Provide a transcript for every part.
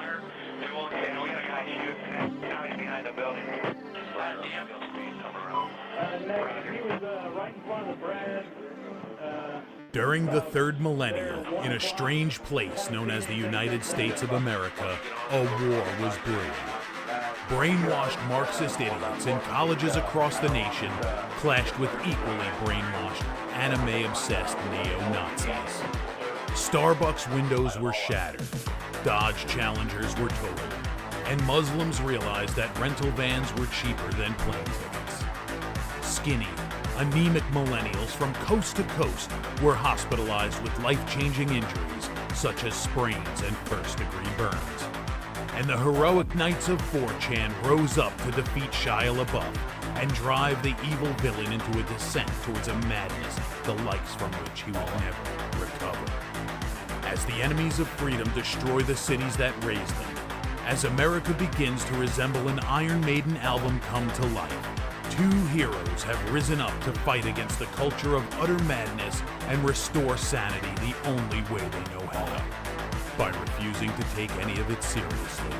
water. We won't get. We got a guy shooting. Now he's behind the building. Last ambulance being somewhere else. Next, he was right in front of the Brad. During the third millennium, in a strange place known as the United States of America, a war was brewing. Brainwashed Marxist idiots in colleges across the nation clashed with equally brainwashed, anime-obsessed neo-Nazis. Starbucks windows were shattered, Dodge Challengers were totaled, and Muslims realized that rental vans were cheaper than plane tickets. Skinny, anemic millennials from coast to coast were hospitalized with life-changing injuries such as sprains and first-degree burns. And the heroic knights of 4chan rose up to defeat Shia LaBeouf and drive the evil villain into a descent towards a madness the likes from which he would never recover. As the enemies of freedom destroy the cities that raised them, as America begins to resemble an Iron Maiden album come to life, two heroes have risen up to fight against the culture of utter madness and restore sanity the only way they know how, by refusing to take any of it seriously.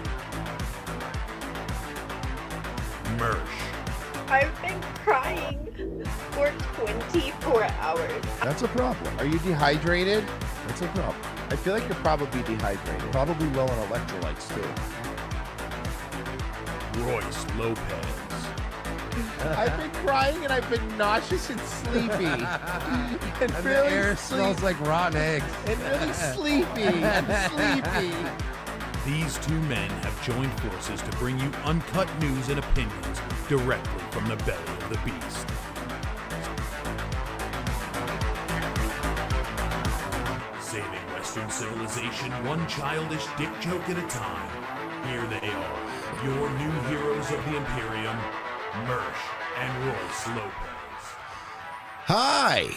Mersh. I've been crying for 24 hours. That's a problem. Are you dehydrated? That's a problem. I feel like you're probably dehydrated. Probably low on electrolytes, too. Royce Lopez. I've been crying and I've been nauseous and sleepy. and And really the air smells like rotten eggs. And really sleepy. and sleepy. These two men have joined forces to bring you uncut news and opinions directly from the belly of the beast. Saving Western civilization one childish dick joke at a time. Here they are, your new heroes of the Imperium, Mersh and Royce Lopez. Hi,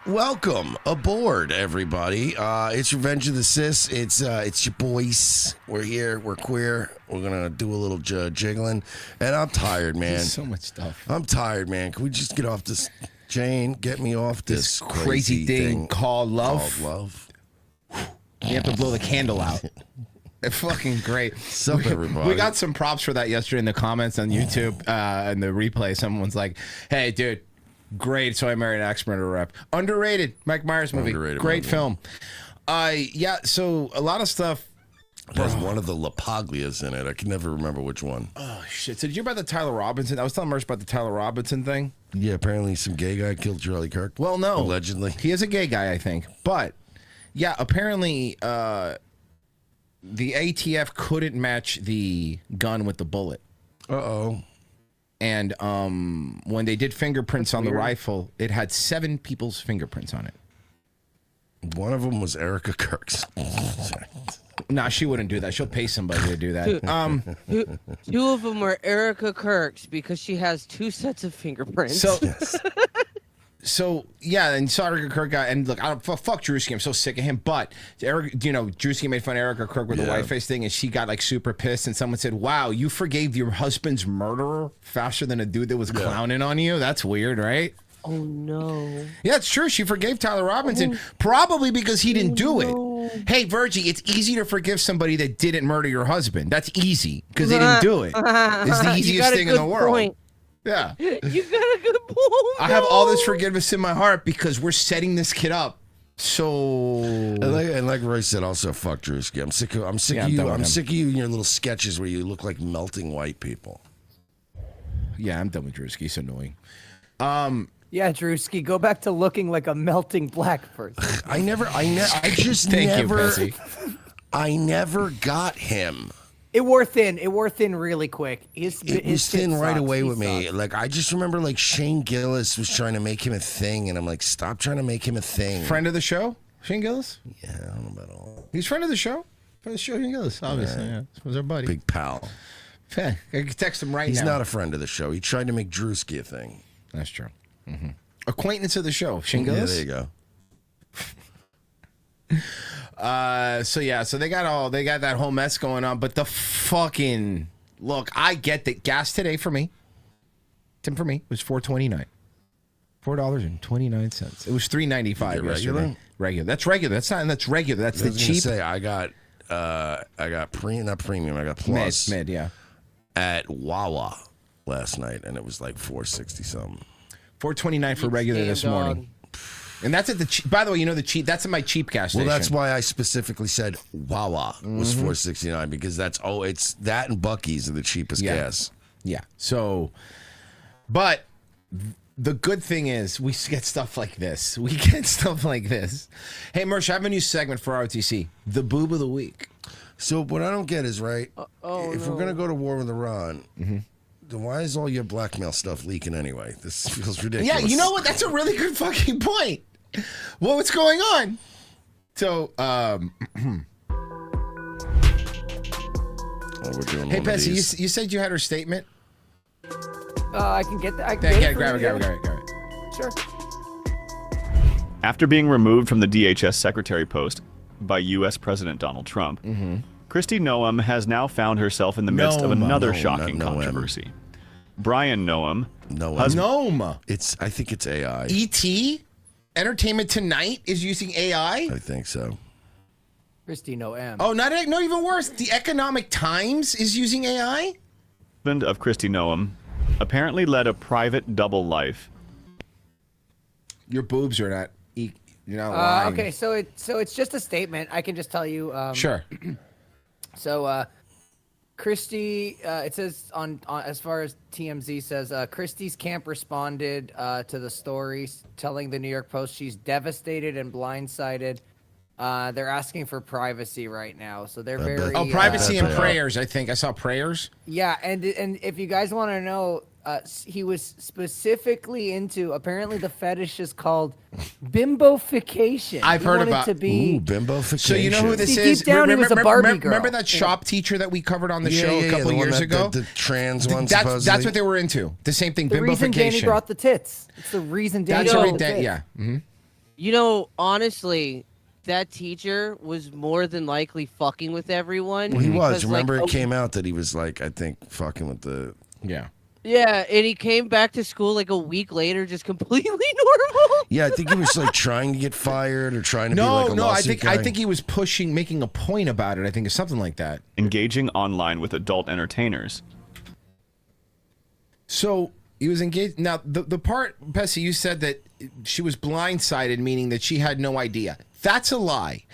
welcome aboard, everybody. It's Revenge of the Cis. It's your boys. We're here. We're queer. We're gonna do a little jiggling, and I'm tired, man. So much stuff. I'm tired, man. Can we just get off this? Jane, get me off this crazy thing called love. Called love. You have to blow the candle out. It's fucking great. Sup, everybody? We got some props for that yesterday in the comments on YouTube and the replay. Someone's like, "Hey, dude, great. So I married an ex-murderer rep. Underrated. Mike Myers movie. Underrated Great movie. film. Yeah. So a lot of stuff. There's one of the LaPaglias in it. I can never remember which one. Oh shit! So did you hear about the Tyler Robinson? I was telling Merce about the Tyler Robinson thing. Yeah, apparently some gay guy killed Charlie Kirk. Well, no, allegedly he is a gay guy, I think. But yeah, apparently the ATF couldn't match the gun with the bullet. Uh-oh. And when they did fingerprints on the rifle, it had 7 people's fingerprints on it. One of them was Erica Kirk's. Nah, she wouldn't do that. She'll pay somebody to do that. Two of them were Erica Kirk's because she has 2 sets of fingerprints. So yeah, and so Erica Kirk got, and look, fuck Drewski, I'm so sick of him. But Eric, you know, Drewski made fun of Erica Kirk with the white face thing, and she got like super pissed. And someone said, "Wow, you forgave your husband's murderer faster than a dude that was clowning on you. That's weird, right?" Oh no. Yeah, it's true. She forgave Tyler Robinson probably because he didn't do it. Hey, Virgie, it's easy to forgive somebody that didn't murder your husband. That's easy because they didn't do it. It's the easiest thing in the world. Point. Yeah. You got a good point. I have all this forgiveness in my heart because we're setting this kid up. So and like Roy said, also fuck Drewski. I'm sick of you. I'm sick of you and your little sketches where you look like melting white people. Yeah, I'm done with Drewski. It's annoying. Yeah, Drewski, go back to looking like a melting black person. I never got him. It wore thin. It wore thin really quick. It was thin right away with me. Like, I just remember, like, Shane Gillis was trying to make him a thing, and I'm like, stop trying to make him a thing. Friend of the show, Shane Gillis? Yeah, I don't know about all. He's friend of the show? Friend of the show, Shane Gillis, obviously. Yeah. This was our buddy. Big pal. I can text him right now. He's not a friend of the show. He tried to make Drewski a thing. That's true. Acquaintance of the show, Shane Gillis? Yeah, there you go. So they got that whole mess going on, but the fucking look, I get that gas today for me. Tim for me was $4.29. $4.29. It was $3.95 regular. Regular. That's regular. That's regular. That's the cheap. I got not premium. I got plus Mid, yeah. at Wawa last night, and it was like $4.60 something. $4.29 for regular this morning. And that's at the by the way, the cheap. That's at my cheap gas station. Well, that's why I specifically said Wawa was $4.69 because it's that and Buc-ee's are the cheapest gas. Yeah. So, but the good thing is we get stuff like this. Hey, Mersh, I have a new segment for ROTC, the Boob of the Week. So what I don't get is if we're gonna go to war with Iran. Then why is all your blackmail stuff leaking anyway? This feels ridiculous. Yeah, you know what? That's a really good fucking point. Well, what's going on? So, we're doing hey, Pessy, you said you had her statement? I can get that. Grab it. Sure. After being removed from the DHS secretary post by U.S. President Donald Trump, Kristi Noem has now found herself in the midst of another shocking controversy. Brian Noem. Noem. I think it's AI. E.T. Entertainment Tonight is using AI? I think so. Kristi Noem. Oh, not even worse. The Economic Times is using AI? Husband of Kristi Noem apparently led a private double life. Your boobs are not. You're not lying. Okay, so it's just a statement. I can just tell you. Sure. So, Kristi, it says on as far as TMZ says, Kristi's camp responded to the stories, telling the New York Post she's devastated and blindsided. They're asking for privacy right now, so they're very. Oh, privacy and prayers. I think I saw prayers. Yeah, and if you guys want to know, he was specifically into. Apparently, the fetish is called bimbofication. I've heard about bimbofication. So you know who this See, is? deep down, he was a Barbie girl. Remember that shop teacher that we covered on the show a couple years ago? The trans one. That's what they were into. The same thing. The bimbofication. reason Danny brought the tits. It's the reason Danny brought the tits. Yeah. Mm-hmm. Honestly, that teacher was more than likely fucking with everyone. Well, he was. Remember, it came out that he was I think, fucking with the. Yeah. Yeah, and he came back to school a week later, just completely normal. Yeah, I think he was trying to get fired or trying to be a lawsuit guy. I think he was making a point about it. I think it's something like that. Engaging online with adult entertainers. So he was engaged. Now the part, Pessy, you said that she was blindsided, meaning that she had no idea. That's a lie.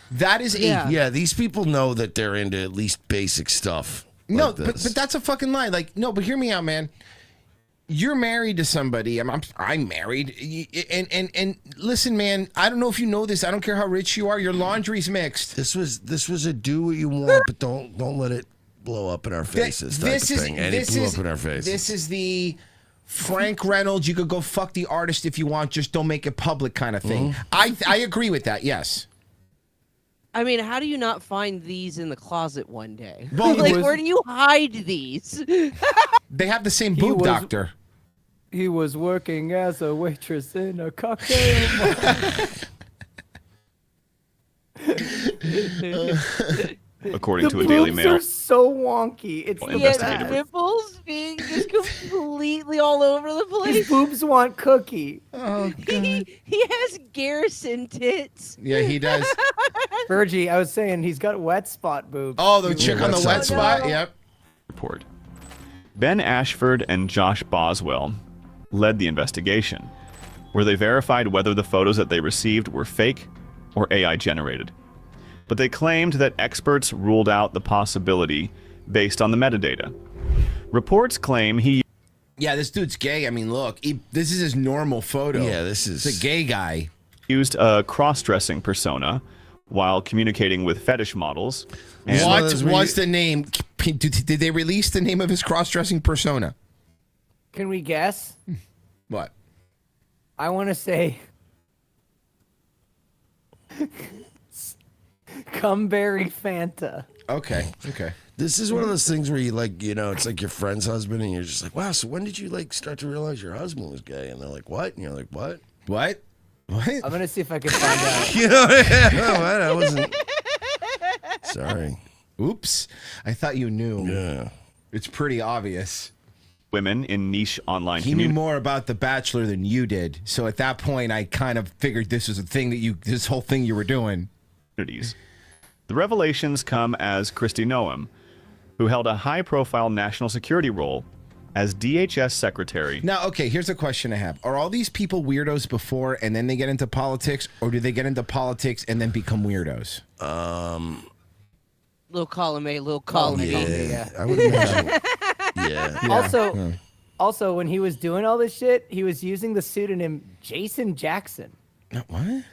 That is yeah. These people know that they're into at least basic stuff. No, but that's a fucking lie. But hear me out, man. You're married to somebody. I'm married. And listen, man. I don't know if you know this. I don't care how rich you are. Your laundry's mixed. This was a do what you want, but don't let it blow up in our faces. It blew up in our faces. This is the Frank Reynolds. You could go fuck the artist if you want. Just don't make it public kind of thing. I agree with that. Yes. I mean, how do you not find these in the closet one day? Well, where do you hide these? They have the same boob doctor. He was working as a waitress in a cocktail bar. According to a Daily Mail. Are so wonky. It's the nipples being just completely all over the place. His boobs want cookie. Oh, God. He has Garrison tits. Yeah, he does. Virgie, I was saying he's got wet spot boobs. Oh, the chick on the wet spot? No. Yep. Report. Ben Ashford and Josh Boswell led the investigation, where they verified whether the photos that they received were fake or AI generated. But they claimed that experts ruled out the possibility based on the metadata. Reports claim Yeah, this dude's gay. I mean, look, this is his normal photo. Yeah, this is a gay guy. Used a cross-dressing persona while communicating with fetish models. What was the name? Did they release the name of his cross-dressing persona? Can we guess? What? I want to say Cumberry Fanta. Okay. This is one of those things where you it's like your friend's husband, and you're just like, wow. So when did you start to realize your husband was gay? And they're like, what? And you're like, what? What? I'm gonna see if I can find out. What? I wasn't. Sorry. Oops. I thought you knew. Yeah. It's pretty obvious. Women in niche online He knew more about The Bachelor than you did. So at that point, I kind of figured this was a thing this whole thing you were doing. Communities. The revelations come as Kristi Noem, who held a high-profile national security role as DHS secretary. Now, okay, here's a question I have. Are all these people weirdos before and then they get into politics, or do they get into politics and then become weirdos? Little column A, little column B. Yeah. I would imagine. Yeah. Also, when he was doing all this shit, he was using the pseudonym Jason Jackson. What?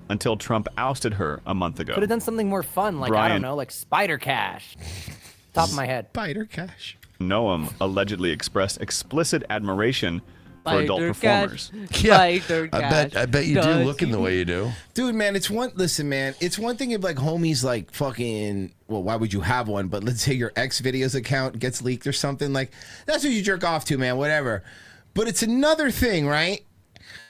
Until Trump ousted her a month ago. Could have done something more fun, like, I don't know, like Spider Cash. Top of my head. Spider Cash. Noem allegedly expressed explicit admiration for adult Spider performers. Yeah, Spider I bet you do Does looking the way you do. Dude, man, listen, man, it's one thing if like homies like fucking, well, why would you have one? But let's say your ex videos account gets leaked or something, like that's what you jerk off to, man, whatever. But it's another thing, right?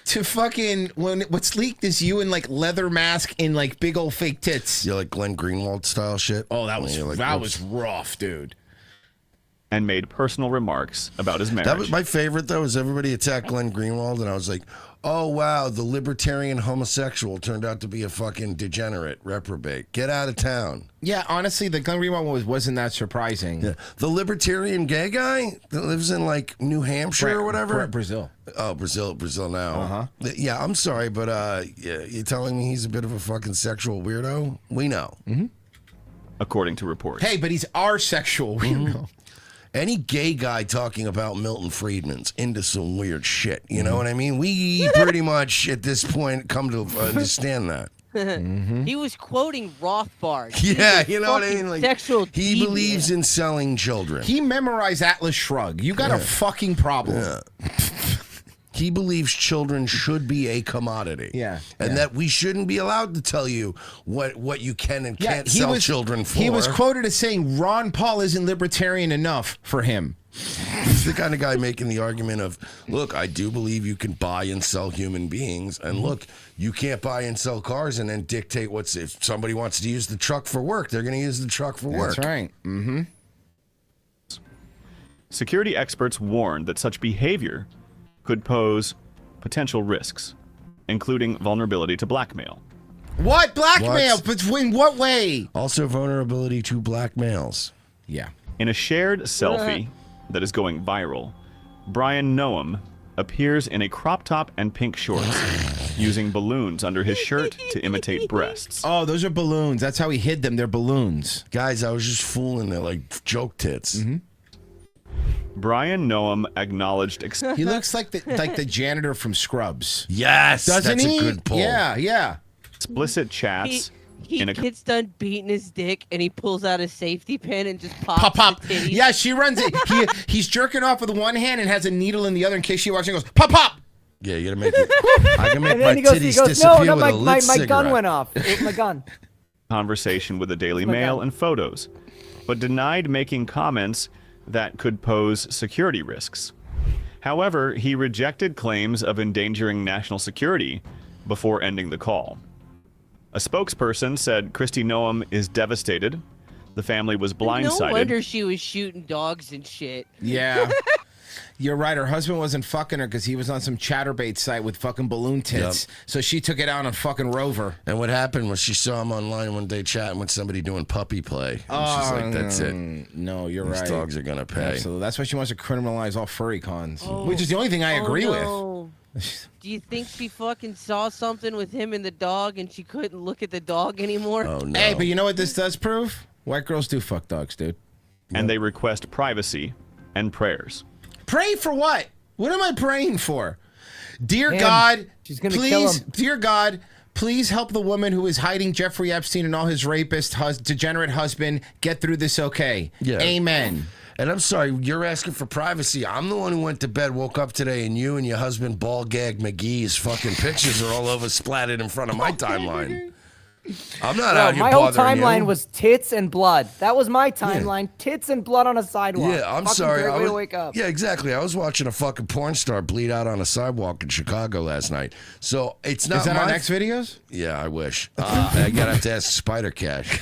To fucking, when what's leaked is you in like leather mask and like big old fake tits. You like Glenn Greenwald style shit? Oh, that was like, that was rough, dude. And made personal remarks about his marriage. That was my favorite, though, is everybody attacked Glenn Greenwald, and I was like, oh, wow, the libertarian homosexual turned out to be a fucking degenerate, reprobate. Get out of town. Yeah, honestly, the Glenn Greenwald wasn't that surprising. Yeah. The libertarian gay guy that lives in, like, New Hampshire or whatever? Brazil. Oh, Brazil now. Uh-huh. Yeah, I'm sorry, but you're telling me he's a bit of a fucking sexual weirdo? We know. Mm-hmm. According to reports. Hey, but he's our sexual weirdo. Any gay guy talking about Milton Friedman's into some weird shit. You know what I mean? We pretty much, at this point, come to understand that. He was quoting Rothbard. Yeah, you know what I mean? Like, sexual he deviant. believes in selling children. He memorized Atlas Shrugged. You got a fucking problem. Yeah. He believes children should be a commodity. Yeah. And that we shouldn't be allowed to tell you what you can and can't sell children for. He was quoted as saying Ron Paul isn't libertarian enough for him. He's the kind of guy making the argument of, look, I do believe you can buy and sell human beings. And look, you can't buy and sell cars and then dictate if somebody wants to use the truck for work, they're going to use the truck for work. That's right. Mm-hmm. Security experts warned that such behavior could pose potential risks, including vulnerability to blackmail. What? Blackmail? But in what way? Also vulnerability to black males. Yeah. In a shared selfie that is going viral, Brian Noem appears in a crop top and pink shorts, using balloons under his shirt to imitate breasts. Oh, those are balloons. That's how he hid them. They're balloons. Guys, I was just fooling. They're like joke tits. Mm-hmm. Brian Noem acknowledged... He looks like the janitor from Scrubs. Yes, doesn't that's he? a good pull. Yeah. Explicit chats. He gets done beating his dick, and he pulls out a safety pin and just pops Pop. the titties. Yeah, she runs it. He's jerking off with one hand and has a needle in the other in case she watches and goes, pop. Yeah, you gotta make it. I can make And my then he goes, titties disappear no, with a lit my cigarette. gun went off. It was my gun. Conversation with the Daily Mail and photos, but denied making comments that could pose security risks. However, he rejected claims of endangering national security before ending the call. A spokesperson said Kristi Noem is devastated. The family was blindsided. No wonder she was shooting dogs and shit. Yeah. You're right. Her husband wasn't fucking her because he was on some chatterbait site with fucking balloon tits. Yep. So she took it out on fucking Rover. And what happened was she saw him online one day chatting with somebody doing puppy play. And she's like, that's it. No, you're These right. dogs are going to pay. Absolutely. That's why she wants to criminalize all furry cons, which is the only thing I agree with. Do you think she fucking saw something with him and the dog and she couldn't look at the dog anymore? Oh, no. Hey, but you know what this does prove? White girls do fuck dogs, dude. And they request privacy and prayers. Pray for what? What am I praying for? Dear Damn, God, she's gonna kill him. Dear God, please help the woman who is hiding Jeffrey Epstein and all his rapist, degenerate husband get through this okay. Yeah. Amen. And I'm sorry, you're asking for privacy. I'm the one who went to bed, woke up today, and you and your husband, Ball Gag McGee's fucking pictures are all over splattered in front of my timeline. I'm not out here my whole bothering timeline you. was tits and blood. That was my timeline. Tits and blood on a sidewalk. Yeah, I'm Fucking sorry. Great way to wake up. Yeah, exactly. I was watching a fucking porn star bleed out on a sidewalk in Chicago last night. So it's not. Is that on X videos? Yeah, I wish. I gotta have to ask Spider Cash.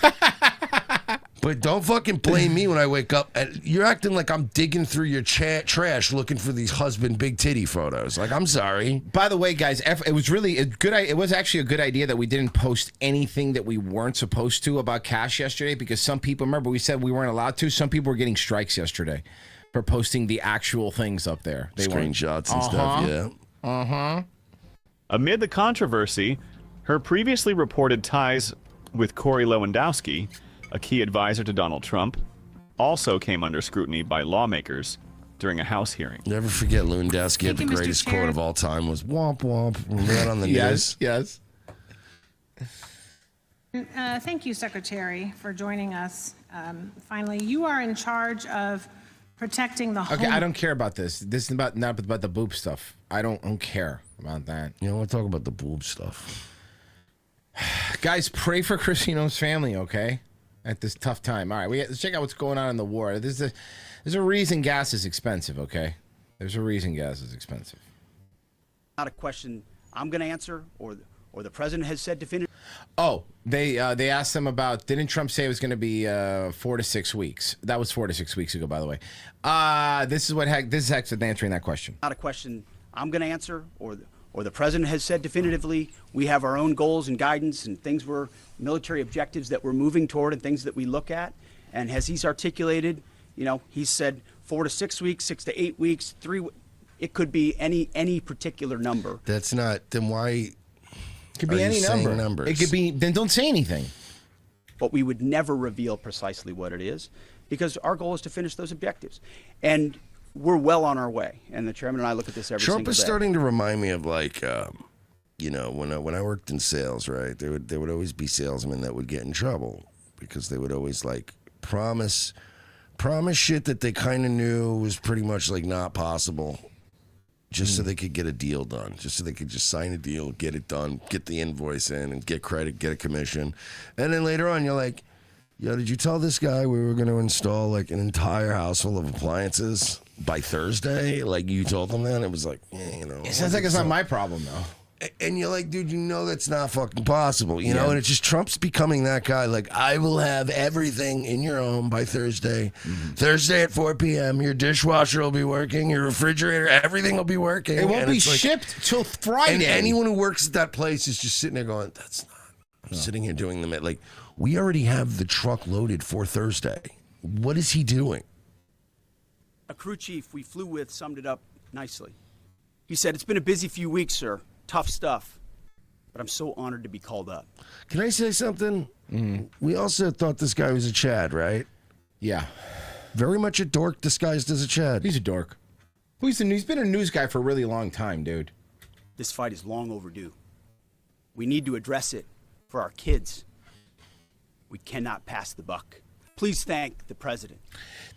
But don't fucking blame me when I wake up. You're acting like I'm digging through your trash looking for these husband big titty photos. Like, I'm sorry. By the way, guys, it was really a good. It was actually a good idea that we didn't post anything that we weren't supposed to about Cash yesterday, because some people, remember we said we weren't allowed to. Some people were getting strikes yesterday for posting the actual things up there. They Screenshots and stuff. Yeah. Amid the controversy, her previously reported ties with Corey Lewandowski, a key advisor to Donald Trump, also came under scrutiny by lawmakers during a House hearing. Never forget Lewandowski had the greatest quote of all time was "womp womp." Remember that on the news? Yes. Thank you, Secretary, for joining us. Finally, you are in charge of protecting the home. Okay, I don't care about this. This is not about the boob stuff. I don't care about that. You know, we'll talk about the boob stuff. Guys, pray for Kristi Noem's family, okay? At this tough time. All right, let's check out what's going on in the war. There's a reason gas is expensive, okay? There's a reason gas is expensive. Not a question I'm going to answer, or the president has said definitively. Oh, they asked them about, didn't Trump say it was going to be 4 to 6 weeks? That was 4 to 6 weeks ago, by the way. This is Hex answering that question. Not a question I'm going to answer, or the president has said definitively. We have our own goals and guidance and things military objectives that we're moving toward and things that we look at. And as he's articulated, he's said 4 to 6 weeks, 6 to 8 weeks, 3. It could be any particular number. That's not. Then why? It could be any number. Numbers? It could be. Then don't say anything. But we would never reveal precisely what it is, because our goal is to finish those objectives, and we're well on our way. And the chairman and I look at this every single day. Trump is starting to remind me of when I worked in sales, right? There would always be salesmen that would get in trouble because they would always promise shit that they kind of knew was pretty much not possible, just so they could get a deal done, just so they could just sign a deal, get it done, get the invoice in, and get credit, get a commission. And then later on, you're like, yo, did you tell this guy we were going to install an entire house full of appliances by Thursday? You told them that? It was It sounds like it's not my problem, though. And you're like, dude, that's not fucking possible, know? And it's just Trump's becoming that guy. I will have everything in your home by Thursday. Mm-hmm. Thursday at 4 p.m., your dishwasher will be working, your refrigerator, everything will be working. It won't be shipped till Friday. And anyone who works at that place is just sitting there going, that's not. I'm sitting here doing them we already have the truck loaded for Thursday. What is he doing? A crew chief we flew with summed it up nicely. He said, "It's been a busy few weeks, sir. Tough stuff. But I'm so honored to be called up." Can I say something? Mm-hmm. We also thought this guy was a Chad, right? Yeah. Very much a dork disguised as a Chad. He's a dork. He's been a news guy for a really long time, dude. This fight is long overdue. We need to address it for our kids. We cannot pass the buck. Please thank the president.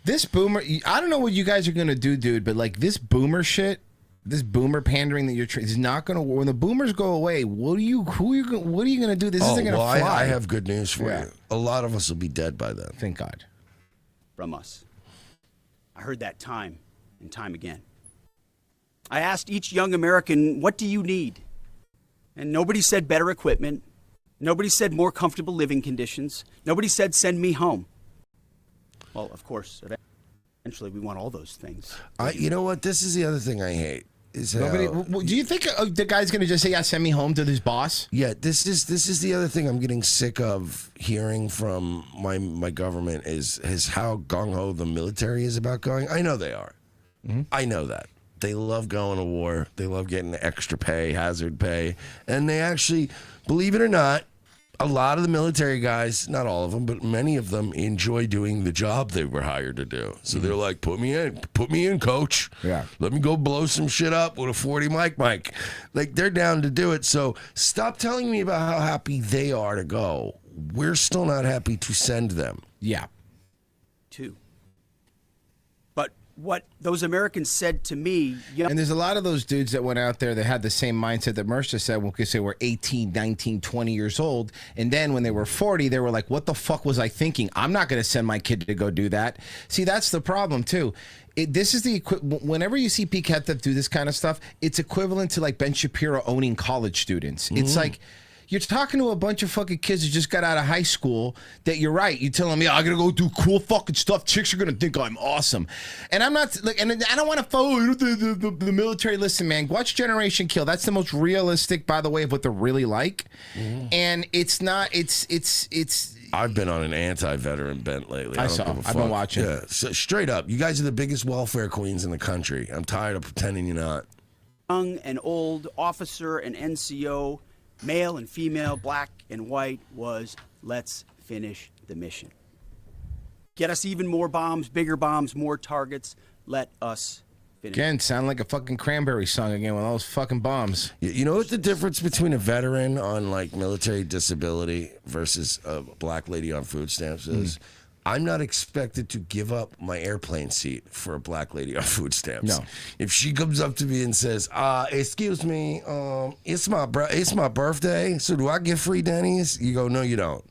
This boomer, I don't know what you guys are going to do, dude, but this boomer shit, this boomer pandering that you're is not going to. When the boomers go away, what are you going to do? This isn't going to fly. I have good news for you. A lot of us will be dead by then. Thank God. From us. I heard that time and time again. I asked each young American, what do you need? And nobody said better equipment. Nobody said more comfortable living conditions. Nobody said send me home. Well, of course, eventually we want all those things. You know what? This is the other thing I hate. Do you think the guy's going to just say, "Yeah, send me home" to his boss? Yeah, this is the other thing I'm getting sick of hearing from my government is how gung ho the military is about going. I know they are. Mm-hmm. I know that. They love going to war. They love getting extra pay, hazard pay. And they actually, believe it or not, a lot of the military guys, not all of them, but many of them enjoy doing the job they were hired to do. So they're like, put me in, coach. Yeah. Let me go blow some shit up with a 40 mic. They're down to do it. So stop telling me about how happy they are to go. We're still not happy to send them. Yeah. Too. But what those Americans said to me, and there's a lot of those dudes that went out there that had the same mindset that Mercer said, because they were 18, 19, 20 years old. And then when they were 40, they were like, what the fuck was I thinking? I'm not going to send my kid to go do that. See, that's the problem, too. This is whenever you see Pete Hegseth do this kind of stuff, it's equivalent to Ben Shapiro owning college students. It's like, You're talking to a bunch of fucking kids who just got out of high school that you're right. You tell them, yeah, I'm going to go do cool fucking stuff. Chicks are going to think I'm awesome. And I'm not, like, and I don't want to follow the military. Listen, man, watch Generation Kill. That's the most realistic, by the way, of what they're really like. And it's not, it's. I've been on an anti-veteran bent lately. I've been watching. Yeah, so straight up, you guys are the biggest welfare queens in the country. I'm tired of pretending you're not. Young and old, officer and NCO, male and female, black and white, was let's finish the mission. Get us even more bombs, bigger bombs, more targets. Let us finish. Again, sound like a fucking Cranberry song again with all those fucking bombs. You know what the difference between a veteran on like military disability versus a black lady on food stamps is? I'm not expected to give up my airplane seat for a black lady on food stamps. No. If she comes up to me and says, excuse me, it's my birthday, so do I get free Denny's? You go, no, you don't.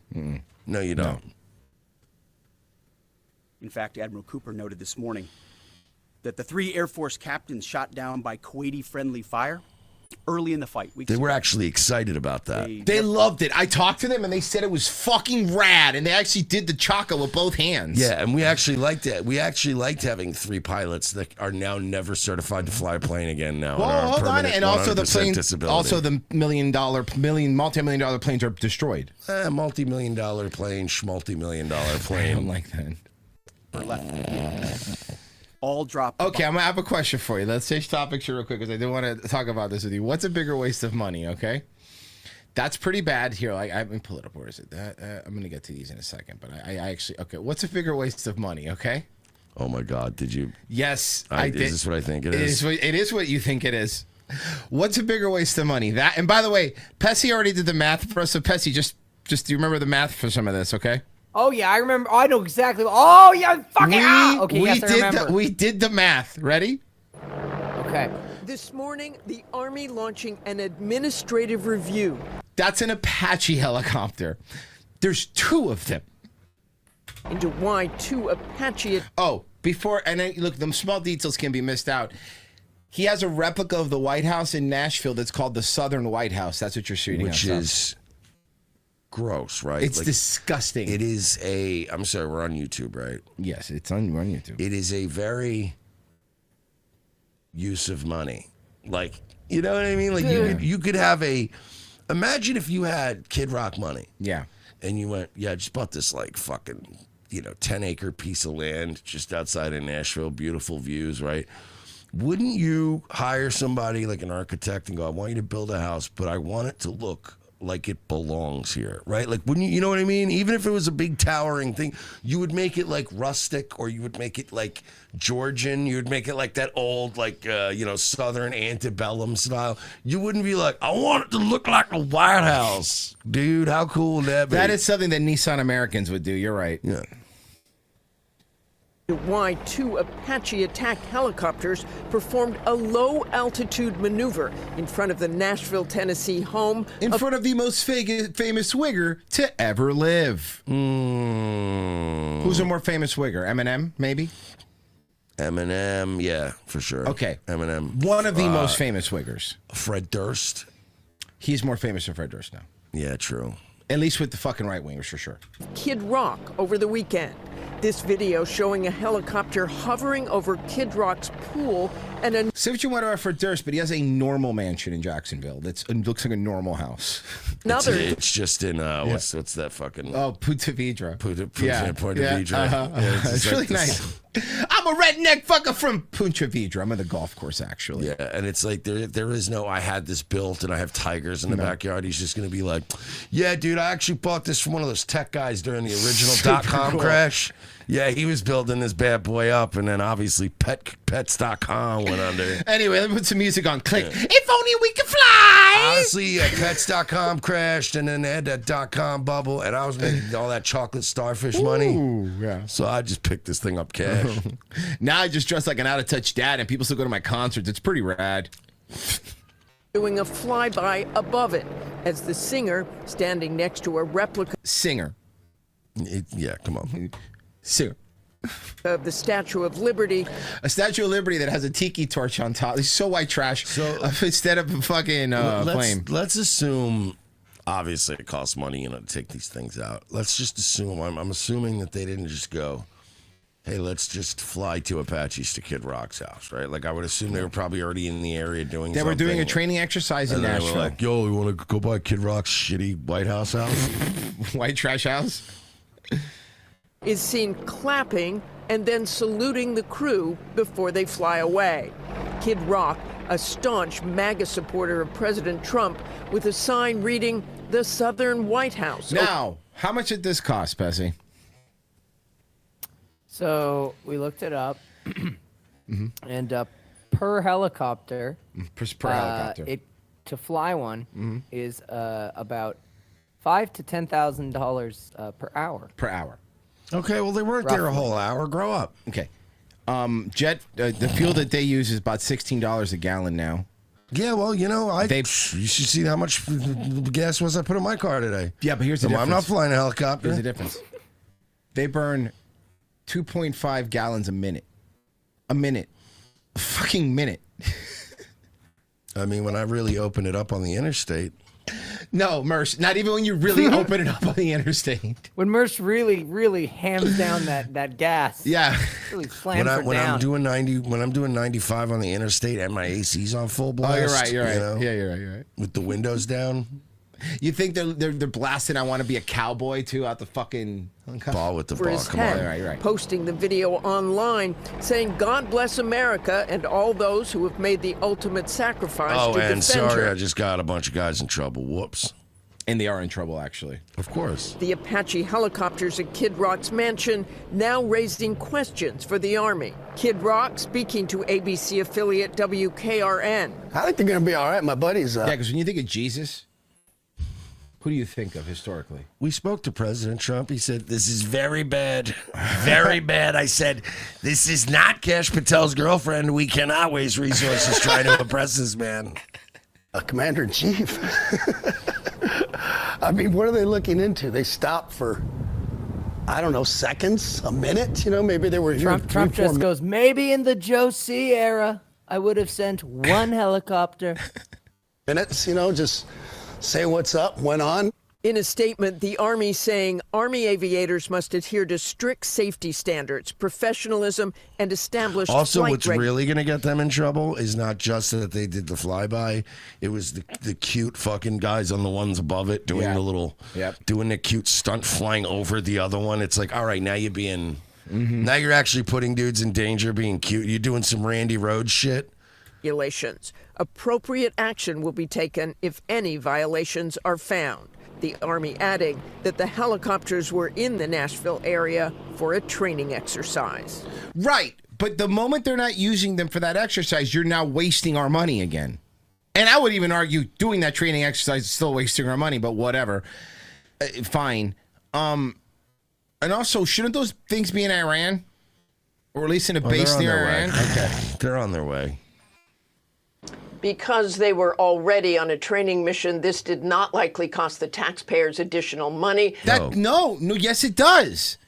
No, you don't. In fact, Admiral Cooper noted this morning that the 3 Air Force captains shot down by Kuwaiti-friendly fire early in the fight. They were actually excited about that. They loved it. I talked to them and they said it was fucking rad, and they actually did the chaka with both hands. Yeah, and we actually liked it. We actually liked having 3 pilots that are now never certified to fly a plane again now. Well, hold on, and also the plane, disability. also the multi-million-dollar planes are destroyed. Multi-million-dollar plane, schmulti-million-dollar plane. I don't like that. All dropped. Okay, I'm gonna have a question for you. Let's change topics here real quick because I do want to talk about this with you. What's a bigger waste of money? Okay, that's pretty bad here. Like, let me pull it up. Where is it? I'm gonna get to these in a second, but I actually okay. What's a bigger waste of money? Okay. Oh my God! Did you? Yes, I did. Is this what I think it is? It is what you think it is. What's a bigger waste of money? That, and by the way, Pessy already did the math for us. So Pessy, just do you remember the math for some of this? Okay. Oh yeah, I remember. Oh, I know exactly. Oh yeah, fucking. Okay, yes, I remember. We did the math. Ready? Okay. This morning, the Army launching an administrative review. That's an Apache helicopter. There's 2 of them. Into why 2 Apache. Oh, before, and then, look, them small details can be missed out. He has a replica of the White House in Nashville that's called the Southern White House. That's what you're shooting. Which is gross, right? It's disgusting. It is a. I'm sorry, we're on YouTube, right? Yes, we're on YouTube. It is a very use of money. Like, you know what I mean? Like, you could have a. Imagine if you had Kid Rock money. Yeah. And you went, yeah, I just bought this like fucking, 10-acre piece of land just outside of Nashville, beautiful views, right? Wouldn't you hire somebody like an architect and go, I want you to build a house, but I want it to look like it belongs here, right? Like, wouldn't you know what I mean? Even if it was a big towering thing, you would make it like rustic, or you would make it like Georgian. You would make it like that old, like, Southern antebellum style. You wouldn't be like, I want it to look like the White House. Dude, how cool would that be? That is something that Nissan Americans would do. You're right. Yeah. Why 2 Apache attack helicopters performed a low-altitude maneuver in front of the Nashville, Tennessee home. In front of the most famous wigger to ever live. Who's a more famous wigger? Eminem, maybe? Eminem, yeah, for sure. Okay. Eminem. One of the most famous wiggers. Fred Durst. He's more famous than Fred Durst now. Yeah, true. At least with the fucking right-wingers, for sure. Kid Rock over the weekend. This video showing a helicopter hovering over Kid Rock's pool and a... Say what you want about Fred Durst, but he has a normal mansion in Jacksonville. It looks like a normal house. It's just in, what's that fucking... Oh, Punta Vedra. Punta Vedra. It's really nice. I'm a redneck fucker from Punta Vedra. I'm at the golf course, actually. Yeah, and it's like there is no, I had this built and I have tigers in the backyard. He's just going to be like, yeah, dude, I actually bought this from one of those tech guys during the original .com crash. Yeah, he was building this bad boy up, and then obviously pets.com went under. Anyway, let me put some music on. Click. Yeah. If only we could fly! Honestly, pets.com crashed, and then they had that .com bubble, and I was making all that chocolate starfish money. Yeah. So I just picked this thing up cash. Now I just dress like an out-of-touch dad, and people still go to my concerts. It's pretty rad. Doing a flyby above it as the singer standing next to a replica. Singer. Yeah, come on. Singer. Of the Statue of Liberty. A Statue of Liberty that has a tiki torch on top. It's so white trash. So instead of a fucking flame. Let's assume obviously it costs money, to take these things out. Let's just assume, I'm assuming that they didn't just go, hey, let's just fly 2 Apaches to Kid Rock's house, right? Like, I would assume they were probably already in the area doing something. They were doing a training exercise in Nashville. They were like, yo, we want to go by Kid Rock's shitty White House house? White trash house? Is seen clapping and then saluting the crew before they fly away. Kid Rock, a staunch MAGA supporter of President Trump, with a sign reading, "The Southern White House." Now, how much did this cost, Bessie? So we looked it up, and per helicopter, per helicopter, to fly one is about $5,000 to $10,000 per hour. Per hour. Okay, well, they weren't there a whole hour. Grow up. Okay. The fuel that they use is about $16 a gallon now. Yeah, well, you should see how much gas was I put in my car today. Yeah, but here's the difference. I'm not flying a helicopter. Here's the difference. They burn 2.5 gallons a minute. A minute. A fucking minute. I mean, when I really open it up on the interstate. No, Merce, not even when you really open it up on the interstate. When Merce really, really hams down that gas. Yeah. Really slams her when down. I'm doing 95 on the interstate and my AC's on full blast. Oh, you're right. Yeah, you're right. With the windows down. You think they're blasting, "I want to be a cowboy" too out the fucking ball with the for ball. his Come head, on. Right. Posting the video online, saying, "God bless America and all those who have made the ultimate sacrifice to defend her." I just got a bunch of guys in trouble. Whoops. And they are in trouble, actually. Of course. The Apache helicopters at Kid Rock's mansion now raising questions for the Army. Kid Rock speaking to ABC affiliate WKRN. I think they're going to be all right. My buddies. Yeah, because when you think of Jesus, who do you think of historically? We spoke to President Trump. He said, "This is very bad. Very bad." I said, "This is not Kash Patel's girlfriend. We cannot waste resources trying to impress this man." A commander-in-chief. I mean, what are they looking into? They stopped for, I don't know, seconds, a minute? Maybe they were here. Trump just goes, maybe in the Joe C. era, I would have sent one helicopter. Minutes, just say what's up, went on. In a statement, the Army saying Army aviators must adhere to strict safety standards, professionalism, and established Also, flight what's really going to get them in trouble is not just that they did the flyby. It was the cute fucking guys on the ones above it doing doing the cute stunt flying over the other one. It's like, all right, now you're being, now you're actually putting dudes in danger being cute. You're doing some Randy Rhoads shit. regulations. Appropriate action will be taken if any violations are found. The Army adding that the helicopters were in the Nashville area for a training exercise. Right, but the moment they're not using them for that exercise, you're now wasting our money again. And I would even argue doing that training exercise is still wasting our money, but whatever. Fine. And also, shouldn't those things be in Iran? Or at least in a base near Iran? Okay, they're on their way. Because they were already on a training mission, this did not likely cost the taxpayers additional money. No, yes, it does.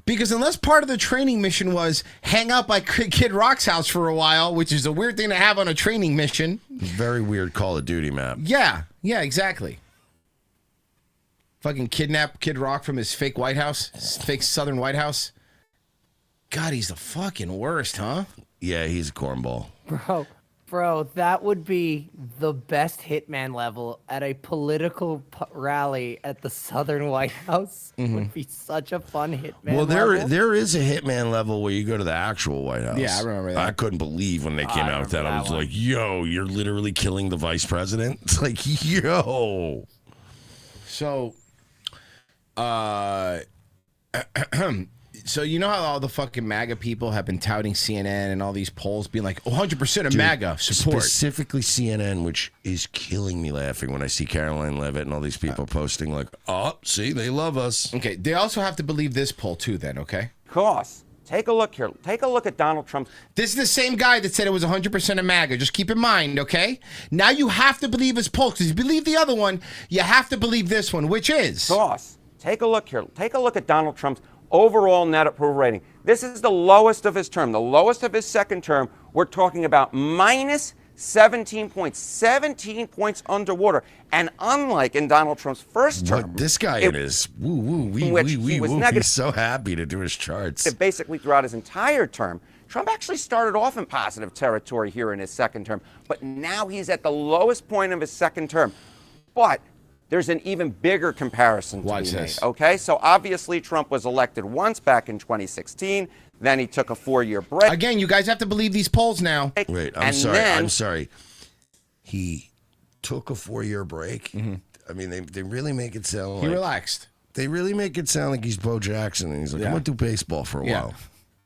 Because unless part of the training mission was hang out by Kid Rock's house for a while, which is a weird thing to have on a training mission. Very weird Call of Duty map. Yeah, exactly. Fucking kidnap Kid Rock from his fake White House, his fake Southern White House. God, he's the fucking worst, huh? Yeah, he's a cornball. Bro, that would be the best hitman level at a political rally at the Southern White House. Would be such a fun hitman level. There is a hitman level where you go to the actual White House. Yeah, I remember that. I couldn't believe when they came out with that. I was like, yo, you're literally killing the vice president? It's like, yo. So, so you know how all the fucking MAGA people have been touting CNN and all these polls being like, 100% of MAGA support. Specifically CNN, which is killing me laughing when I see Caroline Leavitt and all these people posting like, oh, see, they love us. Okay, they also have to believe this poll too then, okay? Of course. Take a look here. Take a look at Donald Trump. This is the same guy that said it was 100% of MAGA. Just keep in mind, okay? Now you have to believe his poll. Because if you believe the other one, you have to believe this one, which is... Of course. Take a look here. Take a look at Donald Trump's overall net approval rating. This is the lowest of his term, the lowest of his second term. We're talking about minus 17 points. 17 points underwater. And unlike in Donald Trump's first term, this guy in his he's so happy to do his charts. Basically throughout his entire term, Trump actually started off in positive territory here in his second term, but now he's at the lowest point of his second term. But there's an even bigger comparison to be made, okay? So obviously Trump was elected once back in 2016. Then he took a 4-year break. Again, you guys have to believe these polls now. Wait, I'm sorry. He took a 4-year break? I mean, they really make it sound like... He relaxed. They really make it sound like he's Bo Jackson, and he's like, I'm going to do baseball for a while.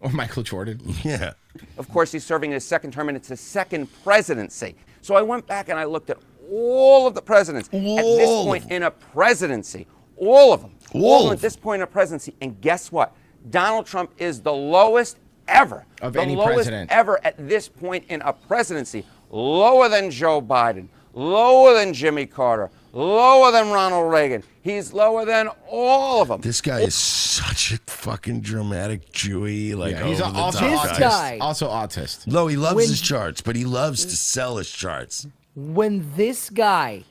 Or Michael Jordan. Yeah. Of course, he's serving his second term, and it's his second presidency. So I went back and I looked at all of the presidents at this point in a presidency. All of them. All at this point in a presidency. And guess what? Donald Trump is the lowest ever. Of the any lowest president. ever at this point in a presidency. Lower than Joe Biden. Lower than Jimmy Carter. Lower than Ronald Reagan. He's lower than all of them. This guy is such a fucking dramatic Jewy. Like, he's also guy. Also autist. No, he loves his charts, but he loves to sell his charts. When this guy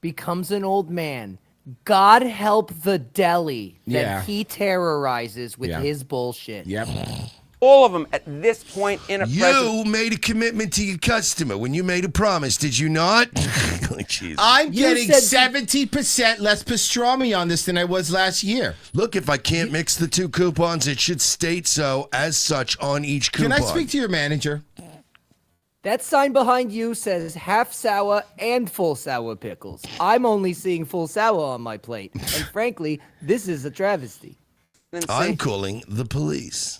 becomes an old man, God help the deli that he terrorizes with his bullshit. Yep. All of them at this point in a You made a commitment to your customer when you made a promise, did you not? I'm getting 70% less pastrami on this than I was last year. Look, if I can't mix the two coupons, it should state so as such on each coupon. Can I speak to your manager? That sign behind you says half sour and full sour pickles. I'm only seeing full sour on my plate. And frankly, this is a travesty. I'm calling the police.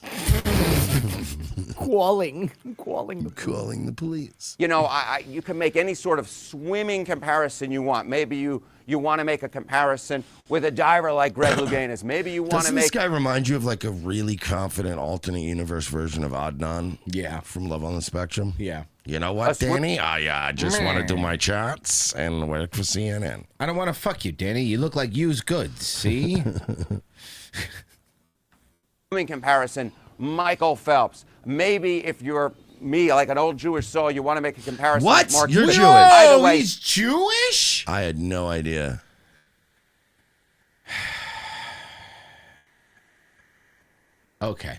Calling the police. You know, you can make any sort of swimming comparison you want. Maybe you want to make a comparison with a diver like Greg Louganis. Maybe you want to Doesn't make... this guy remind you of like a really confident alternate universe version of Adnan? Yeah. From Love on the Spectrum? Yeah. You know what, Danny? I just want to do my charts and work for CNN. I don't want to fuck you, Danny. You look like used goods, see? In comparison, Michael Phelps. Maybe if you're me, like an old Jewish soul, you want to make a comparison What? with Mark You're Cuban. Jewish? Either way, He's Jewish? I had no idea. Okay.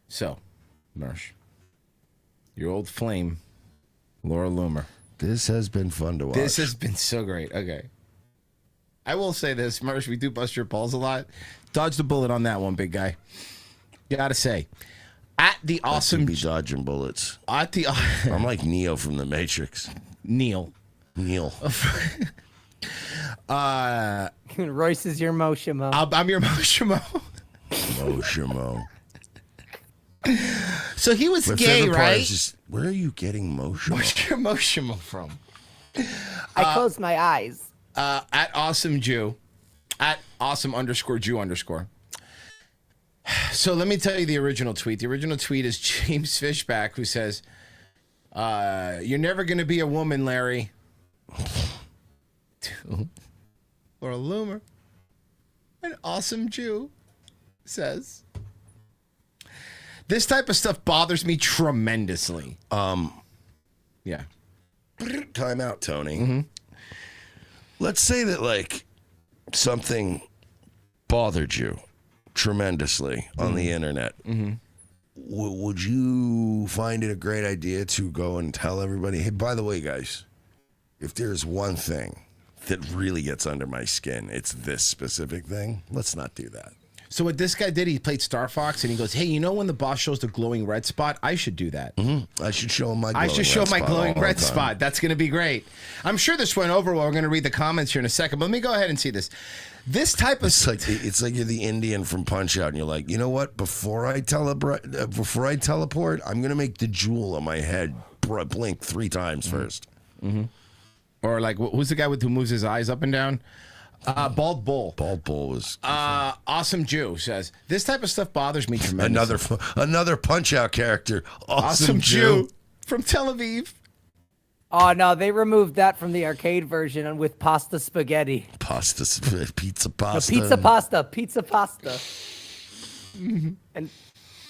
So, Mersh, your old flame, Laura Loomer. This has been fun to watch. This has been so great. Okay. I will say this, Mersh, we do bust your balls a lot. Dodge the bullet on that one, big guy. Gotta say. At the awesome... be dodging bullets. At the... I'm like Neo from The Matrix. Neil. Royce is your Moshimo. I'm your Moshimo. Moshimo. So he was My gay, favorite part right? is just, where are you getting Moshimo? Where's your Moshimo from? I closed my eyes. At awesome Jew. At awesome _ Jew _. So let me tell you the original tweet. The original tweet is James Fishback, who says, you're never going to be a woman, Larry. Or a Loomer. An awesome Jew says, this type of stuff bothers me tremendously. Yeah. Time out, Tony. Let's say that, like, something bothered you tremendously on the internet. Would you find it a great idea to go and tell everybody, hey, by the way, guys, if there's one thing that really gets under my skin, it's this specific thing? Let's not do that. So what this guy did, he played Star Fox, and he goes, hey, you know when the boss shows the glowing red spot? I should do that. I should show him my glowing I should show my glowing red time. spot. That's going to be great. I'm sure this went over well. We're going to read the comments here in a second, but let me go ahead and see this. This type of... It's like you're the Indian from Punch-Out, and you're like, you know what? Before I teleport, I'm going to make the jewel on my head blink 3 times first. Or like, who's the guy who moves his eyes up and down? Bald Bull. Bald Bull was... Awesome Jew says, this type of stuff bothers me tremendously. Another Punch-Out character. Awesome Jew from Tel Aviv. Oh, no, they removed that from the arcade version with pasta spaghetti. Pizza pasta. No, pizza pasta. And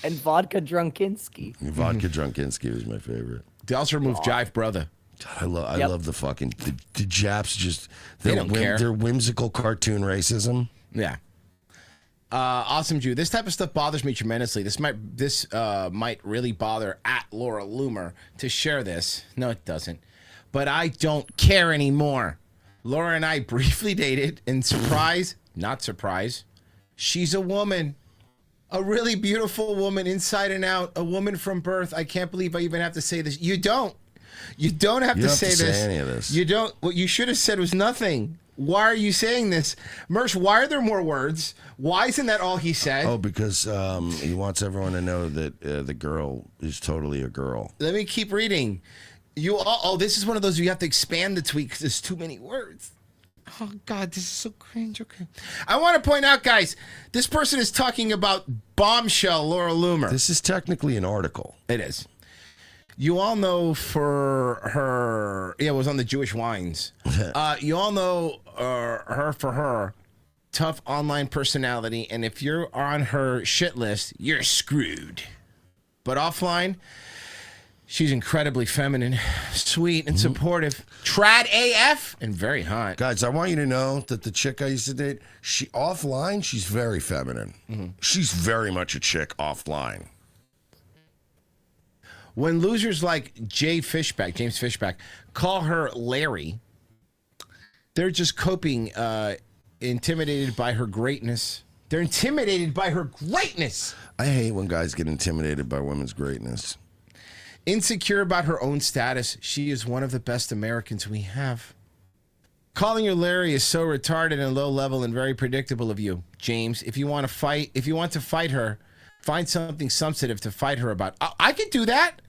vodka Drunkinski. Vodka Drunkinski was my favorite. They also removed Jive Brother. God, I love the fucking the Japs. Just They don't care. Their whimsical cartoon racism. Yeah. Awesome Jew. This type of stuff bothers me tremendously. This might really bother at Laura Loomer to share this. No, it doesn't. But I don't care anymore. Laura and I briefly dated, and not surprise, she's a woman. A really beautiful woman inside and out. A woman from birth. I can't believe I even have to say this. You don't. You don't have to say this. Say any of this. You don't. What you should have said was nothing. Why are you saying this? Mersh, why are there more words? Why isn't that all he said? Oh, because he wants everyone to know that the girl is totally a girl. Let me keep reading. This is one of those where you have to expand the tweet because there's too many words. Oh, God, this is so cringe. Okay. I want to point out, guys, this person is talking about bombshell Laura Loomer. This is technically an article. It is. You all know for her, it was on the Jewish Wines. You all know her for her tough online personality, and if you're on her shit list, you're screwed. But offline, she's incredibly feminine, sweet, and supportive. Trad AF, and very hot. Guys, I want you to know that the chick I used to date, offline, she's very feminine. She's very much a chick offline. When losers like James Fishback, call her Larry, they're just coping, intimidated by her greatness. They're intimidated by her greatness. I hate when guys get intimidated by women's greatness. Insecure about her own status, she is one of the best Americans we have. Calling her Larry is so retarded and low level and very predictable of you, James. If you want to fight her, find something sensitive to fight her about. I could do that.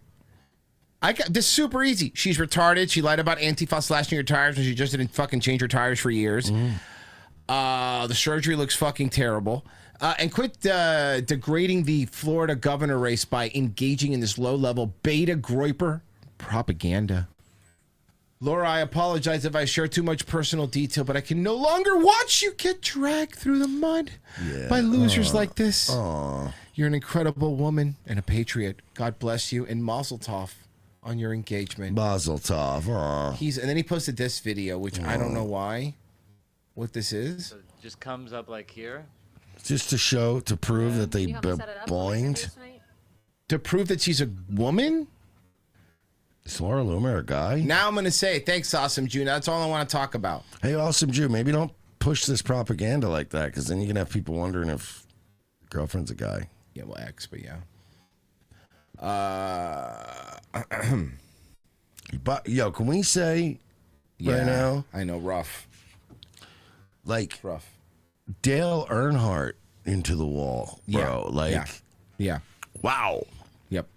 This is super easy. She's retarded. She lied about Antifa slashing her tires when she just didn't fucking change her tires for years. The surgery looks fucking terrible. And quit degrading the Florida governor race by engaging in this low-level beta groiper propaganda. Laura, I apologize if I share too much personal detail, but I can no longer watch you get dragged through the mud by losers like this. You're an incredible woman and a patriot. God bless you, and mazel tov on your engagement. Mazel tov. And then he posted this video, which I don't know what this is. So it just comes up like here. Just to prove that they boinged. To prove that she's a woman? Is Laura Loomer a guy? Now I'm going to say, thanks, Awesome Jew. That's all I want to talk about. Hey, Awesome Jew, maybe don't push this propaganda like that, because then you can have people wondering if girlfriend's a guy. Yeah, well, ex, but yeah. But, yo, can we say right now? I know, rough. Like, rough. Dale Earnhardt into the wall, bro. Yeah. Wow. Yep.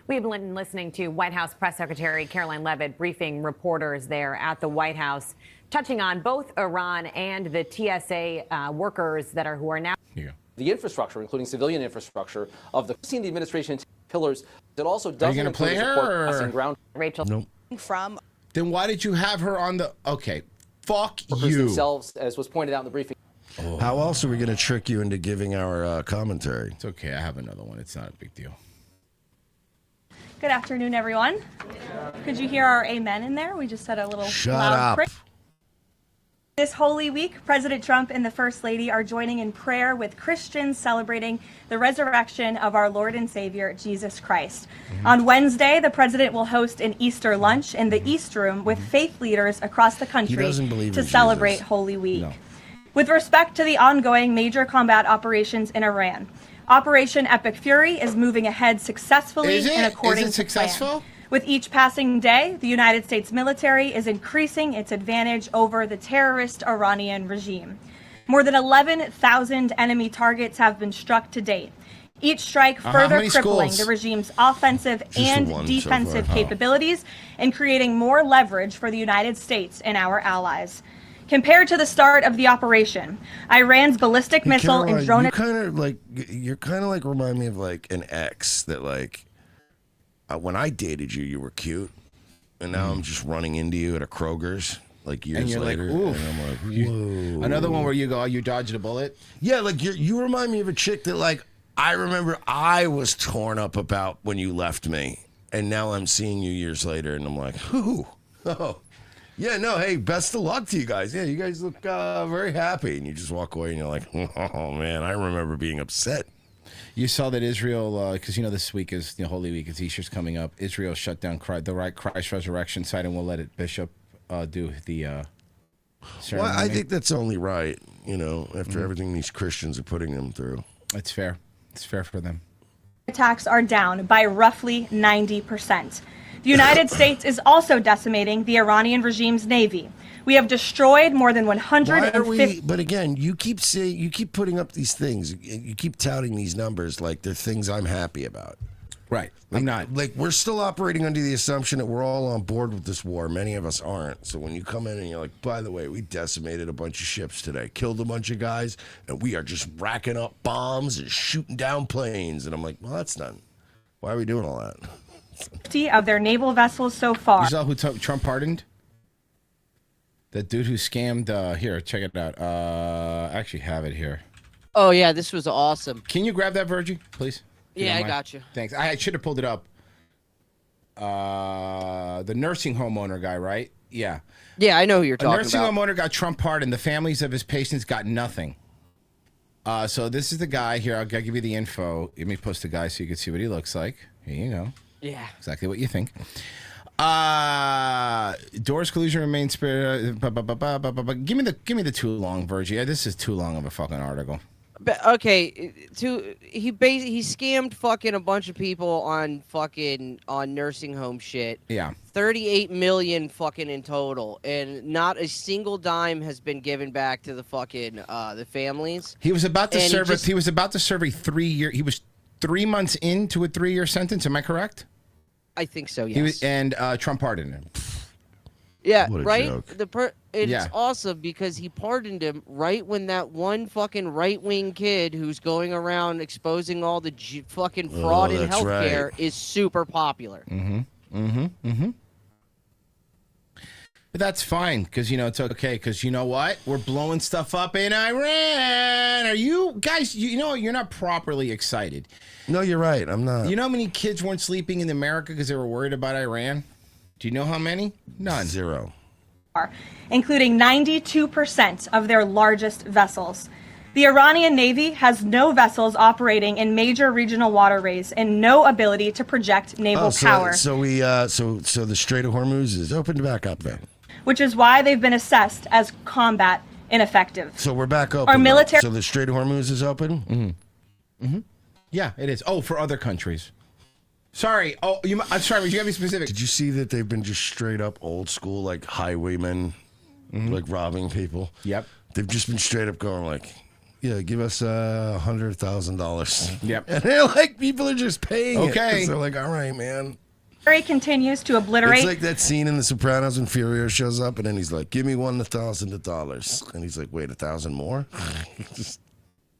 We've been listening to White House Press Secretary Caroline Leavitt briefing reporters there at the White House, touching on both Iran and the TSA workers who are now. Yeah. The infrastructure, including civilian infrastructure, of the administration pillars that also doesn't include support passing ground. Rachel. Nope. From. Then why did you have her on the? Okay, fuck workers you. themselves, as was pointed out in the briefing. How else are we going to trick you into giving our commentary? It's okay. I have another one. It's not a big deal. Good afternoon, everyone. Could you hear our amen in there? We just said a little Shut loud up. prayer. This Holy Week, President Trump and the First Lady are joining in prayer with Christians celebrating the resurrection of our Lord and Savior, Jesus Christ. On Wednesday, the President will host an Easter lunch in the East Room with faith leaders across the country to celebrate Holy Week. No. With respect to the ongoing major combat operations in Iran, Operation Epic Fury is moving ahead successfully and according to plan. With each passing day, the United States military is increasing its advantage over the terrorist Iranian regime. More than 11,000 enemy targets have been struck to date. Each strike further crippling the regime's offensive and defensive capabilities and creating more leverage for the United States and our allies. Compared to the start of the operation, Iran's ballistic missile and drone. You're kind of like remind me of like an ex that like when I dated you, you were cute, and now I'm just running into you at a Kroger's like years later, like, and I'm like, whoa. Another one where you go, you dodged a bullet. Yeah, like you remind me of a chick that like I remember I was torn up about when you left me, and now I'm seeing you years later, and I'm like, ooh, oh. Yeah, no, hey, best of luck to you guys. Yeah, you guys look very happy. And you just walk away and you're like, oh, man, I remember being upset. You saw that Israel, because, this week is Holy Week, it's Easter's coming up. Israel shut down the Christ Resurrection site and will let it Bishop do the ceremony. Well, I think that's only right, after everything these Christians are putting them through. It's fair. It's fair for them. Attacks are down by roughly 90%. The United States is also decimating the Iranian regime's navy. We have destroyed more than 150. But again, you keep putting up these things. You keep touting these numbers like they're things I'm happy about. Right. I'm not. Like, we're still operating under the assumption that we're all on board with this war. Many of us aren't. So when you come in and you're like, by the way, we decimated a bunch of ships today, killed a bunch of guys, and we are just racking up bombs and shooting down planes. And I'm like, well, that's not. Why are we doing all that? Of their naval vessels so far. You saw who Trump pardoned? That dude who scammed. Here, check it out. I actually have it here. Oh, yeah, this was awesome. Can you grab that, Virgie, please? Yeah, I got you. Thanks. I should have pulled it up. The nursing home owner guy, right? Yeah. Yeah, I know who you're talking about. A nursing home owner got Trump pardoned. The families of his patients got nothing. So this is the guy here. I'll give you the info. Let me post the guy so you can see what he looks like. Here you go. Yeah. Exactly what you think. Doors collusion remains spirit. Give me the too long, Virgie. This is too long of a fucking article. But, okay, he scammed fucking a bunch of people on nursing home shit. Yeah. 38 million fucking in total, and not a single dime has been given back to the fucking the families. He was about to serve a 3-year. He was 3 months into a 3-year sentence. Am I correct? I think so. Yes. Trump pardoned him. Yeah, What a right. joke. It's awesome because he pardoned him right when that one fucking right-wing kid who's going around exposing all the fucking fraud in healthcare is super popular. But that's fine because it's okay because you know what? We're blowing stuff up in Iran. Are you guys? You're not properly excited. No, you're right. I'm not. You know how many kids weren't sleeping in America because they were worried about Iran? Do you know how many? None. 0. Including 92% of their largest vessels. The Iranian Navy has no vessels operating in major regional waterways and no ability to project naval power. So the Strait of Hormuz is opened back up then. Which is why they've been assessed as combat ineffective. So we're back open. Our military. So the Strait of Hormuz is open. Yeah, it is. Oh, for other countries. Sorry. Oh, I'm sorry. Would you have me specific? Did you see that they've been just straight up old school, like highwaymen, like robbing people? Yep. They've just been straight up going like, yeah, give us $100,000. Yep. And they're like, people are just paying it. Okay. 'Cause they're like, all right, man. Continues to obliterate. It's like that scene in The Sopranos when Furio shows up and then he's like, give me $1,000. And he's like, wait, 1,000 more?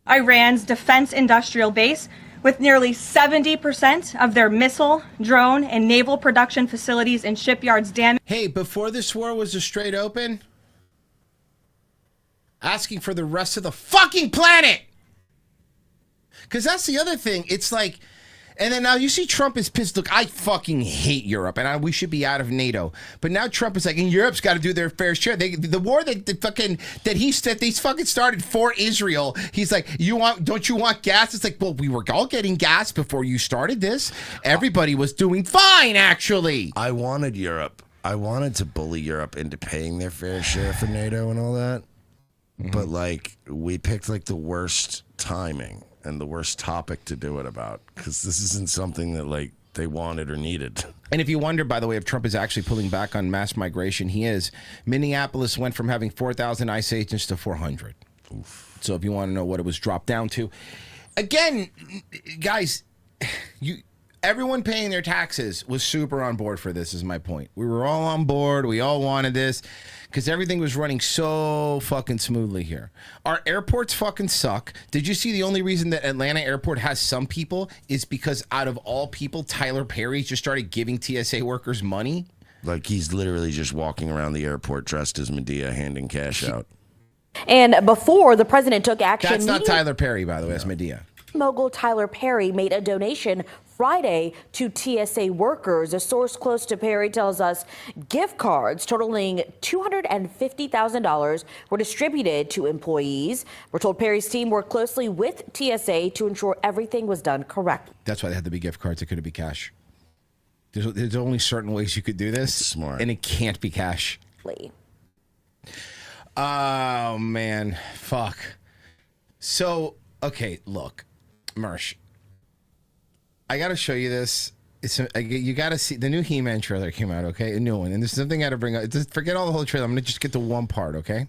Iran's defense industrial base, with nearly 70% of their missile, drone, and naval production facilities and shipyards damaged. Hey, before this war was a straight open, asking for the rest of the fucking planet. Because that's the other thing. It's like, and then now you see Trump is pissed. Look, I fucking hate Europe, and we should be out of NATO. But now Trump is like, and Europe's got to do their fair share. The war that he fucking started for Israel. He's like, don't you want gas? It's like, well, we were all getting gas before you started this. Everybody was doing fine, actually. I wanted Europe. I wanted to bully Europe into paying their fair share for NATO and all that. But like, we picked like the worst timing and the worst topic to do it about, because this isn't something that like they wanted or needed. And if you wonder, by the way, if Trump is actually pulling back on mass migration, he is. Minneapolis went from having 4,000 ICE agents to 400. Oof. So if you want to know what it was dropped down to, again, guys, everyone paying their taxes was super on board for this, is my point. We were all on board. We all wanted this because everything was running so fucking smoothly here. Our airports fucking suck. Did you see the only reason that Atlanta airport has some people is because out of all people, Tyler Perry just started giving TSA workers money? Like he's literally just walking around the airport dressed as Medea handing cash out. And before the president took action... That's not Tyler Perry, by the way. That's Medea. mogul Tyler Perry made a donation Friday to TSA workers. A source close to Perry tells us gift cards totaling $250,000 were distributed to employees. We're told Perry's team worked closely with TSA to ensure everything was done correctly. That's why they had to be gift cards. It couldn't be cash. There's only certain ways you could do this. That's smart. And it can't be cash. Oh, man. Fuck. So, okay, look. Mersh. I got to show you this. You got to see the new He-Man trailer came out, okay? A new one. And there's something I got to bring up. Just forget all the whole trailer. I'm going to just get to one part, okay?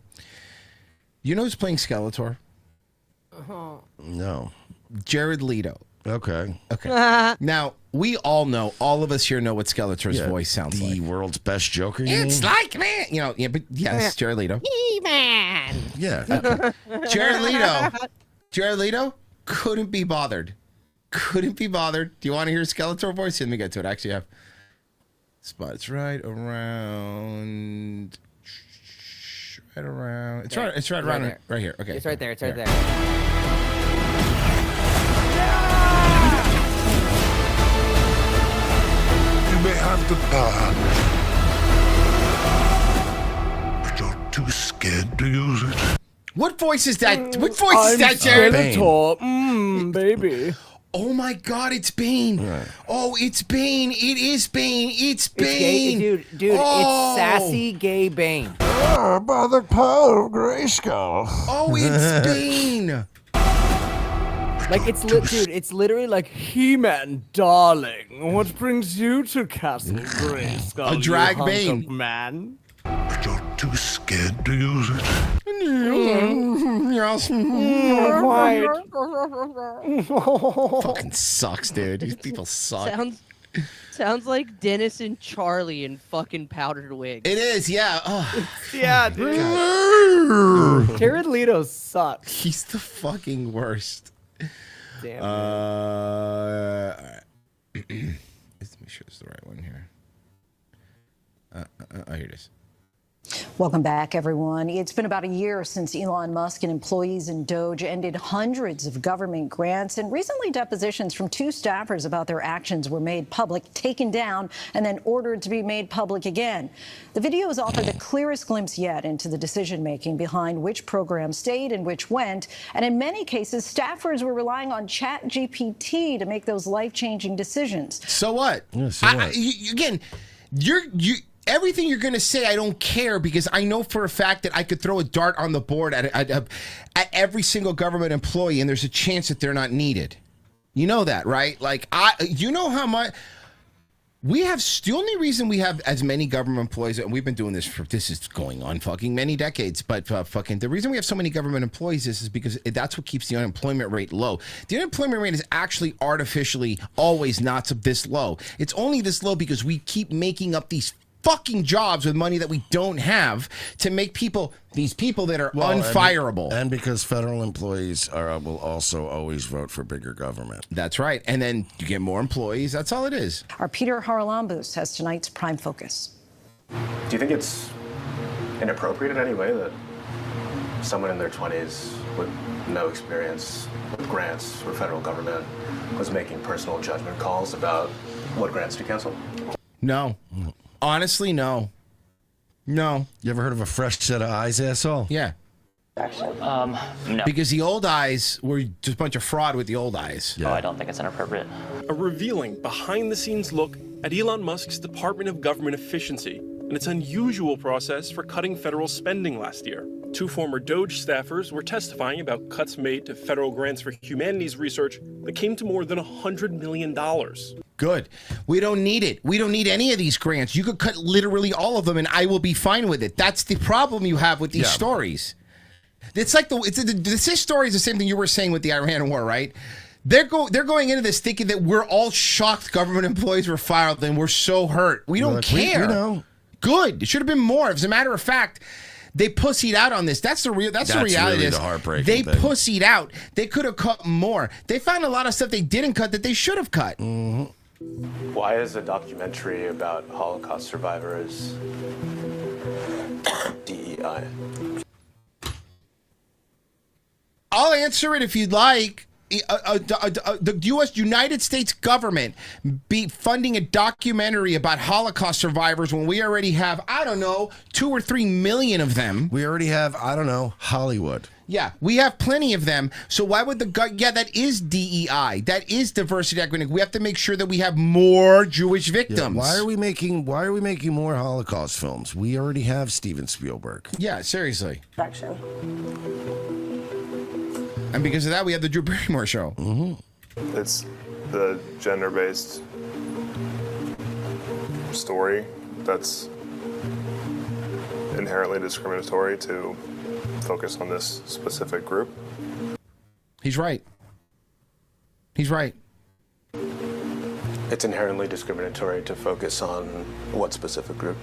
You know who's playing Skeletor? No. Jared Leto. Okay. Now, we all know, all of us here know what Skeletor's voice sounds like. The world's best Joker, you It's mean? like, man. You know, yeah, but yes, Jared Leto. He-Man. Yeah. Jared Leto couldn't be bothered. Couldn't be bothered. Do you want to hear Skeletor voice? Let me get to it. I actually have spots right around. It's right around there. right here. Okay. It's right there. It's right there. You may have the power, but you're too scared to use it. What voice is that? What voice is that, Jared? Baby. Oh my God, it's Bane. Right. Oh, it's Bane. It is Bane. It's Bane. Dude, it's sassy gay Bane. By the power of Grayskull. Oh, it's Bane. Like, it's literally like, He-Man, darling, what brings you to Castle Grayskull? A drag you hunk Bane. of man? But you're too scared to use it. You're all Quiet. fucking sucks, dude. These people suck. Sounds like Dennis and Charlie in fucking powdered wigs. It is, yeah. Oh. Yeah, dude. Jared Leto sucks. He's the fucking worst. Damn. All right. Let me make sure it's the right one here. Here it is. Welcome back, everyone. It's been about a year since Elon Musk and employees in DOGE ended hundreds of government grants, and recently depositions from 2 staffers about their actions were made public, taken down, and then ordered to be made public again. The video has offered the clearest glimpse yet into the decision-making behind which programs stayed and which went, and in many cases, staffers were relying on ChatGPT to make those life-changing decisions. So what? Yeah, so what? Again, everything you're going to say, I don't care, because I know for a fact that I could throw a dart on the board at every single government employee, and there's a chance that they're not needed. You know that, right? Like, you know how much we have. The only reason we have as many government employees, and we've been doing this is going on fucking many decades, but the reason we have so many government employees is because that's what keeps the unemployment rate low. The unemployment rate is actually artificially always not this low. It's only this low because we keep making up these fucking jobs with money that we don't have to make these people that are unfireable. And because federal employees will also always vote for bigger government. That's right. And then you get more employees. That's all it is. Our Peter Haralambous has tonight's Prime Focus. Do you think it's inappropriate in any way that someone in their 20s with no experience with grants or federal government was making personal judgment calls about what grants to cancel? No. Honestly, no. No. You ever heard of a fresh set of eyes, asshole? Yeah. No. Because the old eyes were just a bunch of fraud with the old eyes. Oh, I don't think it's inappropriate. A revealing behind-the-scenes look at Elon Musk's Department of Government Efficiency and its unusual process for cutting federal spending last year. 2 former DOGE staffers were testifying about cuts made to federal grants for humanities research that came to more than $100 million. Good. We don't need it. We don't need any of these grants. You could cut literally all of them and I will be fine with it. That's the problem you have with these stories. It's like this story is the same thing you were saying with the Iran war, right? They're going into this thinking that we're all shocked government employees were fired and we're so hurt. We don't care. We know. Good. It should have been more. As a matter of fact, they pussied out on this. That's the reality. Really the heartbreaking they thing. pussied out. They could have cut more. They found a lot of stuff they didn't cut that they should have cut. Mm-hmm. Why is a documentary about Holocaust survivors DEI? I'll answer it if you'd like. the U.S. United States government be funding a documentary about Holocaust survivors when we already have, I don't know, 2 or 3 million of them. We already have, I don't know, Hollywood. Yeah, we have plenty of them. So why would that is DEI. That is diversity, equity. We have to make sure that we have more Jewish victims. Yeah, why are we making more Holocaust films? We already have Steven Spielberg. Yeah, seriously. Action. And because of that, we have the Drew Barrymore show. Mm-hmm. It's the gender-based story that's inherently discriminatory to focus on this specific group. He's right. He's right. It's inherently discriminatory to focus on what specific group?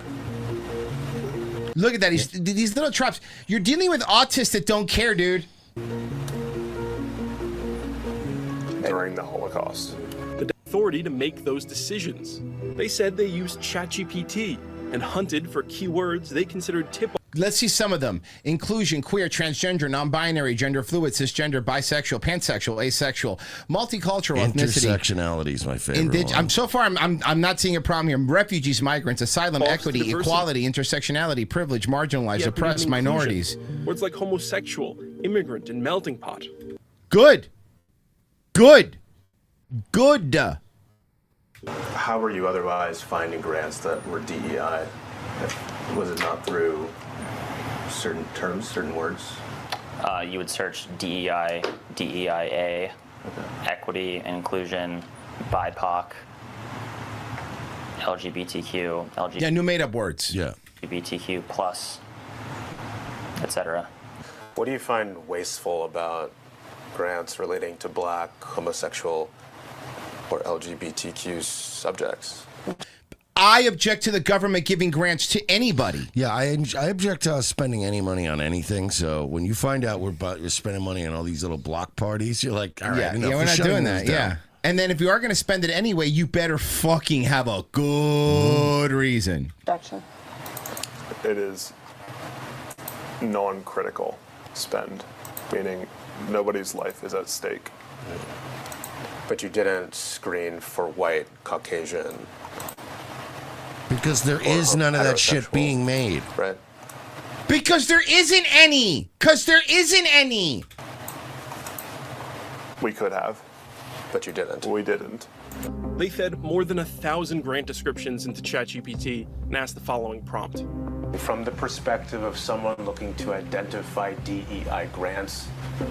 Look at that. These little traps. You're dealing with autists that don't care, dude. During the Holocaust. The authority to make those decisions. They said they used ChatGPT and hunted for keywords they considered tip-off. Let's see some of them. Inclusion, queer, transgender, non-binary, gender fluid, cisgender, bisexual, pansexual, asexual, multicultural, ethnicity. Intersectionality is my favorite one. I'm not seeing a problem here. Refugees, migrants, asylum, False equity, diversity. Equality, intersectionality, privilege, marginalized, Yeah, oppressed, inclusion. minorities. Words like homosexual, immigrant, and melting pot. Good. Good. Good. How were you otherwise finding grants that were DEI? Was it not through certain terms, certain words? You would search DEI, DEIA, equity, inclusion, BIPOC, LGBTQ, Yeah, new made-up words. Yeah. LGBTQ plus, etc. What do you find wasteful about grants relating to Black, homosexual, or LGBTQ subjects? I object to the government giving grants to anybody. Yeah, I object to us spending any money on anything. So when you find out we're spending money on all these little block parties, you're like, all right, Yeah, enough. we're not doing that. Yeah. And then if you are going to spend it anyway, you better fucking have a good reason. Action. It is non-critical spend, meaning nobody's life is at stake. But you didn't screen for white, Caucasian. Because there is none of that shit being made. Right. Because there isn't any. Because there isn't any. We could have. But you didn't. We didn't. They fed more than 1,000 grant descriptions into ChatGPT and asked the following prompt. From the perspective of someone looking to identify DEI grants,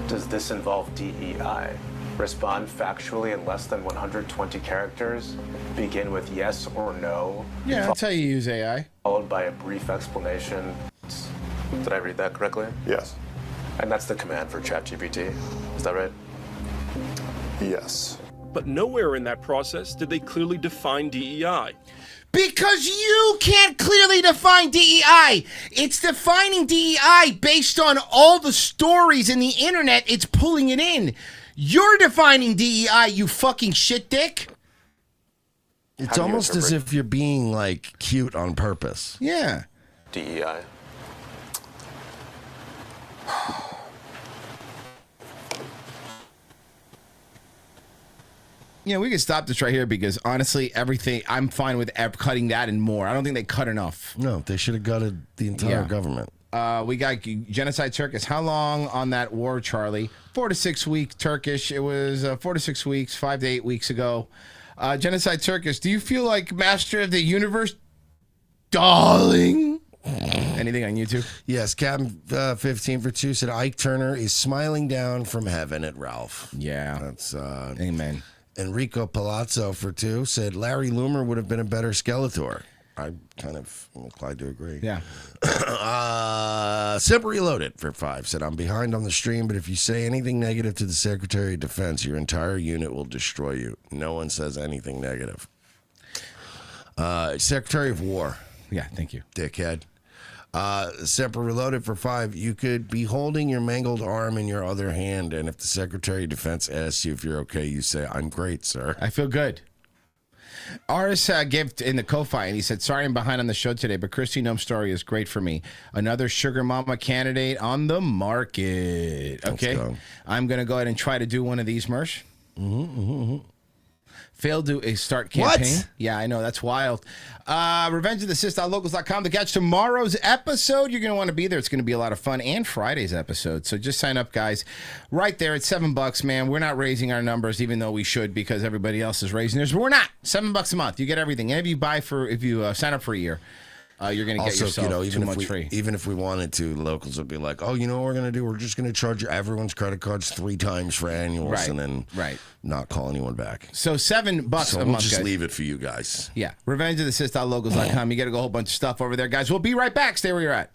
does this involve DEI? Respond factually in less than 120 characters. Begin with yes or no. Yeah, that's how you use AI. Followed by a brief explanation. Did I read that correctly? Yes. And that's the command for ChatGPT. Is that right? Yes. But nowhere in that process did they clearly define DEI. Because you can't clearly define DEI. It's defining DEI based on all the stories in the internet. It's pulling it in. You're defining DEI, you fucking shit dick. It's almost as if you're being like cute on purpose. Yeah. DEI. Yeah, we can stop this right here because honestly, everything, I'm fine with cutting that and more. I don't think they cut enough. No, they should have gutted the entire government. We got Genocide Turkish. How long on that war, Charlie? 4 to 6 weeks Turkish. It was 4 to 6 weeks, 5 to 8 weeks ago. Genocide Turkish, do you feel like Master of the Universe, darling? Anything on YouTube? Yes, Captain 15 for 2 said Ike Turner is smiling down from heaven at Ralph. Yeah. That's amen. Enrico Palazzo for 2 said Larry Loomer would have been a better Skeletor. I kind of am inclined to agree. Yeah. Simple Reloaded for 5 said, I'm behind on the stream, but if you say anything negative to the Secretary of Defense, your entire unit will destroy you. No one says anything negative. Secretary of War. Yeah, thank you. Dickhead. Semper Reloaded for 5. You could be holding your mangled arm in your other hand, and if the Secretary of Defense asks you if you're okay, you say, I'm great, sir. I feel good. Aris gave in the Ko-Fi, and he said, sorry I'm behind on the show today, but Kristi Noem's story is great for me. Another sugar mama candidate on the market. Okay, I'm going to go ahead and try to do one of these, Mersh. Failed to start campaign. What? Yeah, I know. That's wild. RevengeOfTheSys.locals.com to catch tomorrow's episode. You're going to want to be there. It's going to be a lot of fun. And Friday's episode. So just sign up, guys. Right there. It's $7, man. We're not raising our numbers, even though we should, because everybody else is raising theirs. But we're not. $7 a month. You get everything. And if you sign up for a year, you're going to get yourself too much free. Even if we wanted to, the locals would be like, oh, you know what we're going to do? We're just going to charge everyone's credit cards 3 times for annuals and then not call anyone back. So $7 a month, we'll just guys. leave it for you guys. Yeah. RevengeOfTheSys.locals.com. You got to go a whole bunch of stuff over there, guys. We'll be right back. Stay where you're at.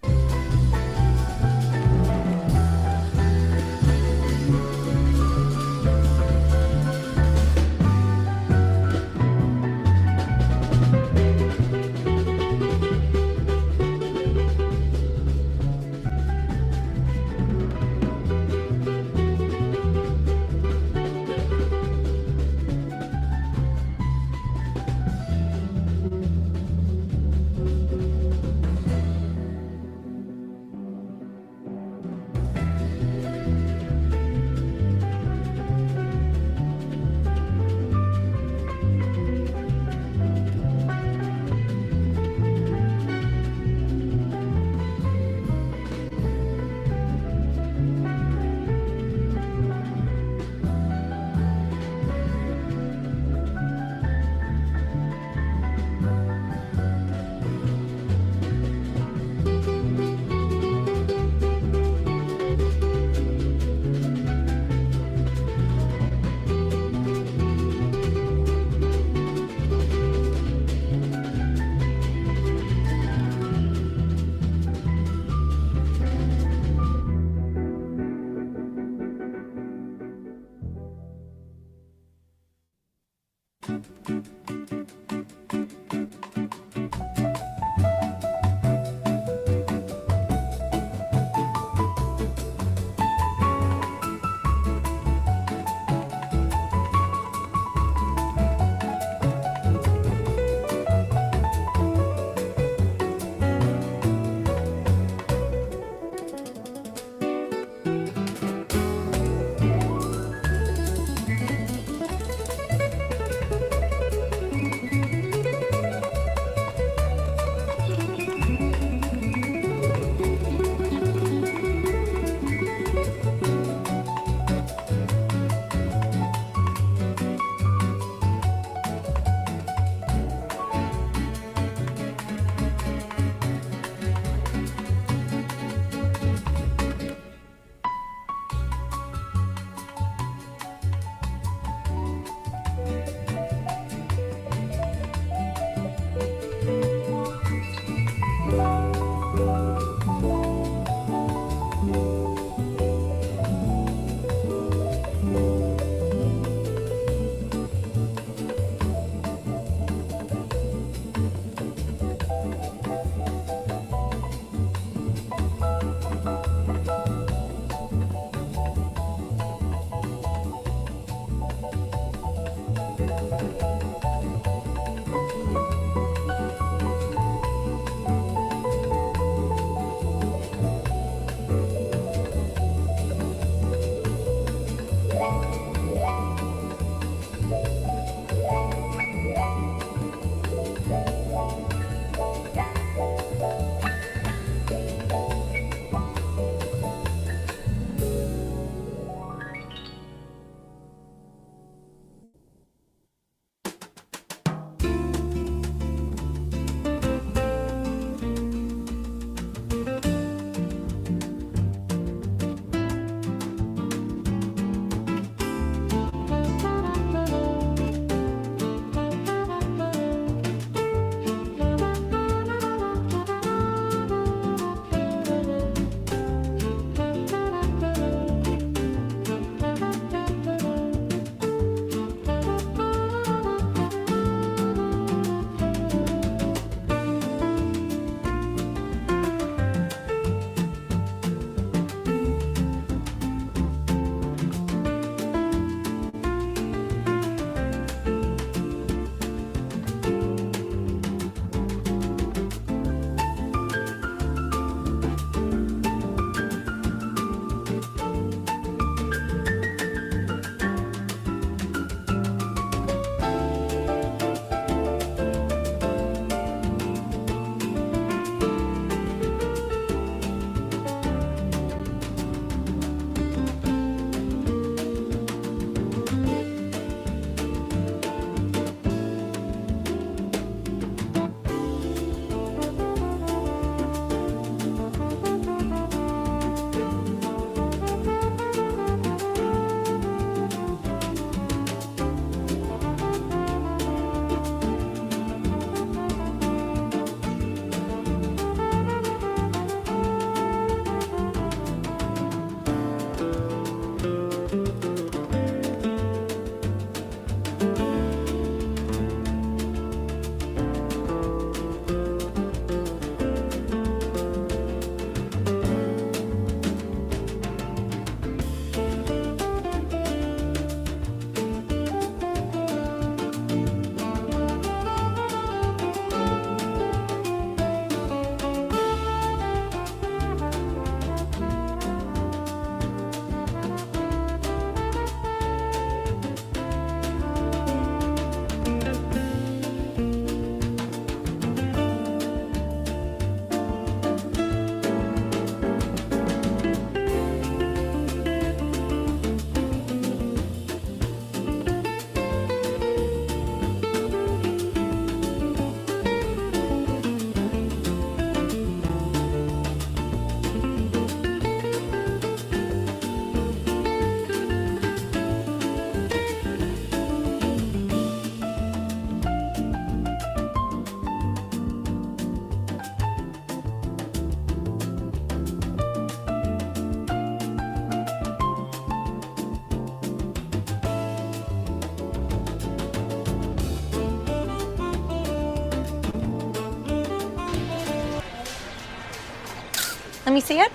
Let me see it.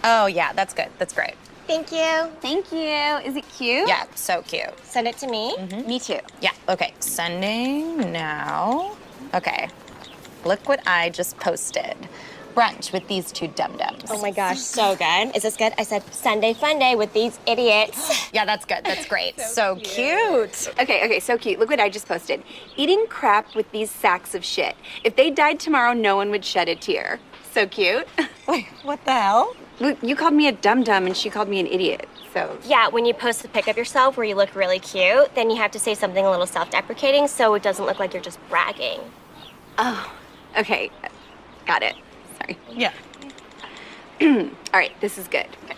Oh, yeah, that's good. That's great. Thank you. Thank you. Is it cute? Yeah, so cute. Send it to me. Me too. Yeah, okay. Sending now. Okay. Look what I just posted. Brunch with these two dum-dums. Oh my gosh, so good. Is this good? I said Sunday fun day with these idiots. Yeah, that's good. That's great. so cute. Okay, so cute. Look what I just posted. Eating crap with these sacks of shit. If they died tomorrow, no one would shed a tear. So cute. Wait, what the hell? You called me a dum-dum and she called me an idiot, so. Yeah, when you post a pic of yourself where you look really cute, then you have to say something a little self-deprecating so it doesn't look like you're just bragging. Oh, okay. Got it. Sorry. Yeah. All right, this is good. Okay.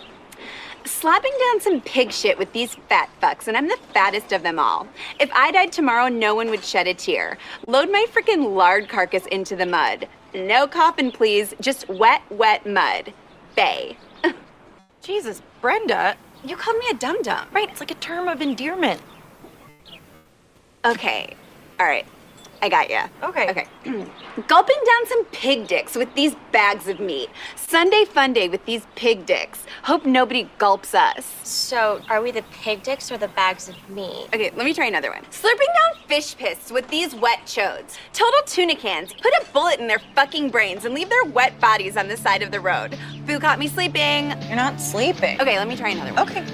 Slapping down some pig shit with these fat fucks, and I'm the fattest of them all. If I died tomorrow, no one would shed a tear. Load my freaking lard carcass into the mud. No coffin, please. Just wet, wet mud. Bay. Jesus, Brenda, you called me a dum-dum. Right, it's like a term of endearment. Okay. All right. I got ya. Okay. Gulping down some pig dicks with these bags of meat. Sunday fun day with these pig dicks. Hope nobody gulps us. So, are we the pig dicks or the bags of meat? Okay, let me try another one. Slurping down fish piss with these wet chodes. Total tuna cans. Put a bullet in their fucking brains and leave their wet bodies on the side of the road. Boo caught me sleeping. You're not sleeping. Okay, let me try another one. Okay.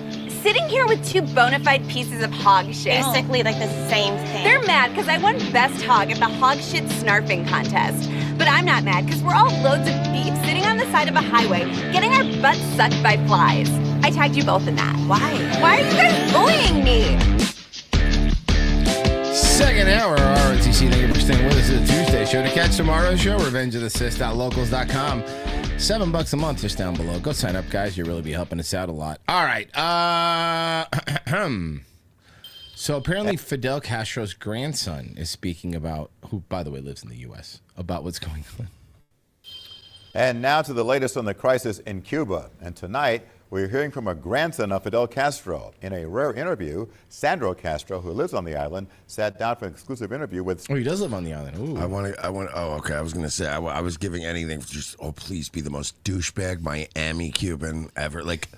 Sitting here with two bona fide pieces of hog shit. Basically like the same thing. They're mad because I won best hog at the hog shit snarfing contest. But I'm not mad because we're all loads of beef sitting on the side of a highway getting our butts sucked by flies. I tagged you both in that. Why? Why are you guys bullying me? Second hour, ROTC. Thank you for staying with us at the Tuesday show. To catch tomorrow's show, revengeofthesis.locals.com. $7 a month just down below. Go sign up, guys. You'll really be helping us out a lot. All right. So apparently Fidel Castro's grandson is speaking about, who, by the way, lives in the U.S., about what's going on. And now to the latest on the crisis in Cuba. And tonight, we're hearing from a grandson of Fidel Castro. In a rare interview, Sandro Castro, who lives on the island, sat down for an exclusive interview with... Oh, he does live on the island. Ooh. I was going to say, I was giving anything for just, please be the most douchebag Miami Cuban ever. Like,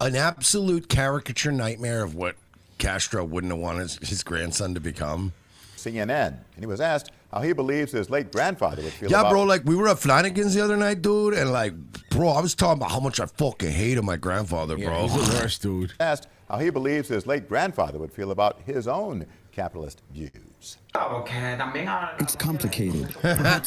an absolute caricature nightmare of what Castro wouldn't have wanted his grandson to become. CNN. And he was asked how he believes his late grandfather would feel about... Yeah, bro, like, we were at Flanagan's the other night, dude, and, like, bro, I was talking about how much I fucking hated my grandfather, bro. He's the worst, dude. Asked how he believes his late grandfather would feel about his own capitalist views. It's complicated.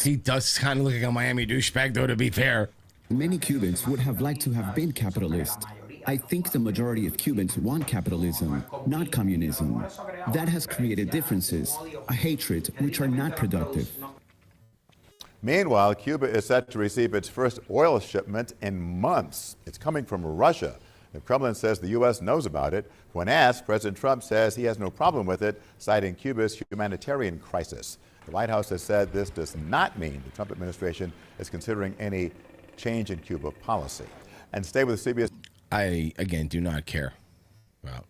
He does kind of look like a Miami douchebag, though, to be fair. Many Cubans would have liked to have been capitalist. I think the majority of Cubans want capitalism, not communism. That has created differences, a hatred, which are not productive. Meanwhile, Cuba is set to receive its first oil shipment in months. It's coming from Russia. The Kremlin says the U.S. knows about it. When asked, President Trump says he has no problem with it, citing Cuba's humanitarian crisis. The White House has said this does not mean the Trump administration is considering any change in Cuba policy. And stay with CBS. I, again, do not care about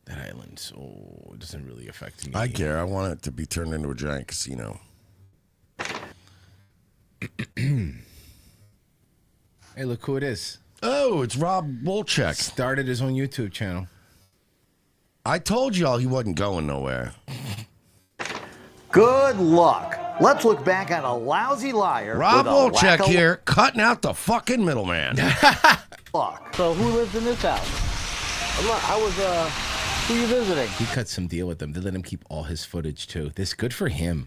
that island, so it doesn't really affect me. I care. I want it to be turned into a giant casino. Hey, look who it is. Oh, it's Rob Wolchek. Started his own YouTube channel. I told y'all he wasn't going nowhere. Good luck. Let's look back at a lousy liar. Rob with a Wolchek here, cutting out the fucking middleman. So who lives in this house? Who you visiting? He cut some deal with them. They let him keep all his footage, too. This good for him.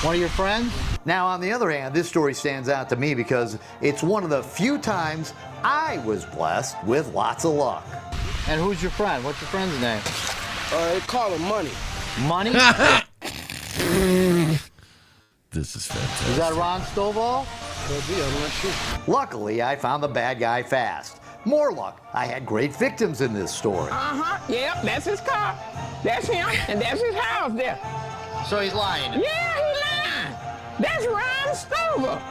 One of your friends? Now, on the other hand, this story stands out to me because it's one of the few times I was blessed with lots of luck. And who's your friend? What's your friend's name? They call him Money. Money? This is fantastic. Is that Ron Stovall? Could be, I'm not sure. Luckily, I found the bad guy fast. More luck, I had great victims in this story. Yep, that's his car. That's him, and that's his house there. So he's lying? Yeah, he's lying. That's Ron Stover.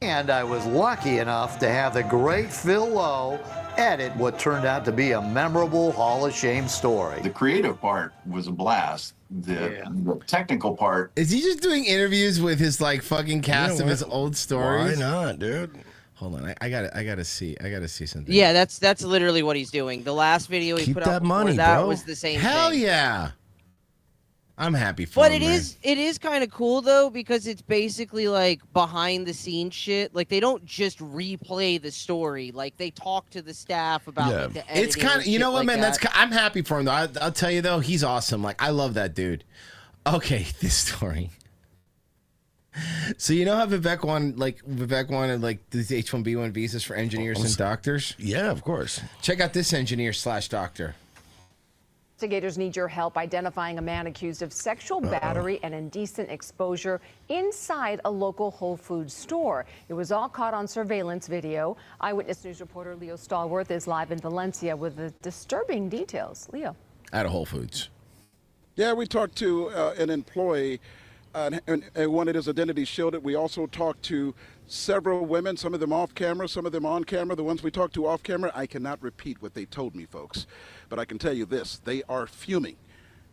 And I was lucky enough to have the great Phil Lowe edit what turned out to be a memorable Hall of Shame story. The creative part was a blast. The technical part. Is he just doing interviews with his like fucking cast of his old stories? Why not, dude? Hold on, I gotta see something. Yeah, that's literally what he's doing. The last video he Keep put that up money, before that bro. was the same Hell thing. yeah. I'm happy for But him, it is kind of cool though, because it's basically like behind the scenes shit. Like they don't just replay the story. Like they talk to the staff about like, the editing. It's kind of, you know what, man? That. I'm happy for him though. I'll tell you though, he's awesome. Like I love that dude. Okay, this story. So you know how Vivek wanted these H-1B1 visas for engineers and doctors? Yeah, of course. Check out this engineer/doctor. Investigators need your help identifying a man accused of sexual battery and indecent exposure inside a local Whole Foods store. It was all caught on surveillance video. Eyewitness News reporter Leo Stallworth is live in Valencia with the disturbing details. Leo. At a Whole Foods. Yeah, we talked to an employee and wanted his identity shielded. We also talked to several women, some of them off camera, some of them on camera. The ones we talked to off camera, I cannot repeat what they told me, folks. But I can tell you this, they are fuming,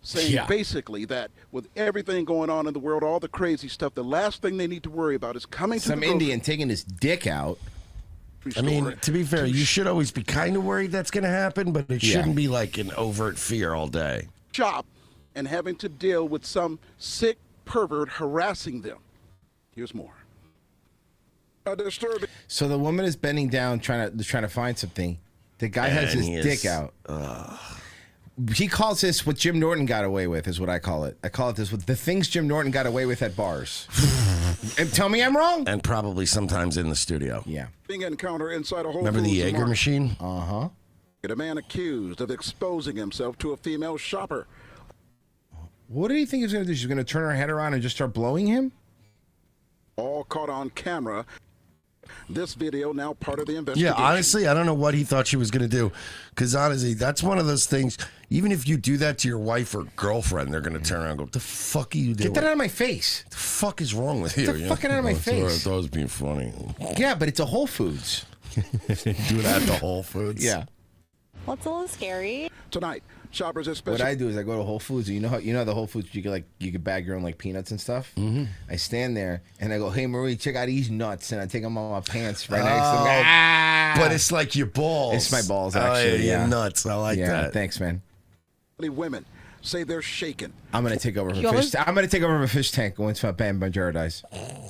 saying basically that with everything going on in the world, all the crazy stuff, the last thing they need to worry about is coming to some Indian taking his dick out. I mean, to be fair, you should always be kind of worried that's going to happen, but it shouldn't be like an overt fear all day. Shop and having to deal with some sick pervert harassing them. Here's more. Disturbing. So the woman is bending down trying to find something. The guy has his dick out. He calls this what Jim Norton got away with, is what I call it. I call it this, the things Jim Norton got away with at bars. And tell me I'm wrong. And probably sometimes in the studio. Yeah. Being encounter inside a Whole Remember the Foods Jaeger market. machine? Uh-huh. A man accused of exposing himself to a female shopper. What do you think he's going to do? She's going to turn her head around and just start blowing him? All caught on camera. This video now part of the investigation. Yeah, honestly, I don't know what he thought she was going to do. Because honestly, that's one of those things, even if you do that to your wife or girlfriend, they're going to turn around and go, what the fuck are you doing? Get that out of my face. The fuck is wrong with you? Get the fucking out of my face. I thought it was being funny. Yeah, but it's a Whole Foods. Do it at the Whole Foods? Yeah. Well, it's a little scary. Tonight, shoppers especially. What I do is I go to Whole Foods. And you know the Whole Foods you can bag your own like peanuts and stuff. Mm-hmm. I stand there and I go, hey Marie, check out these nuts, and I take them on my pants right next to them. But it's like your balls. It's my balls actually. Yeah, nuts. I like that. Thanks, man. Women say they're shaken. I'm gonna take over for fish. I'm gonna take over for fish tank once for Bam Paradise.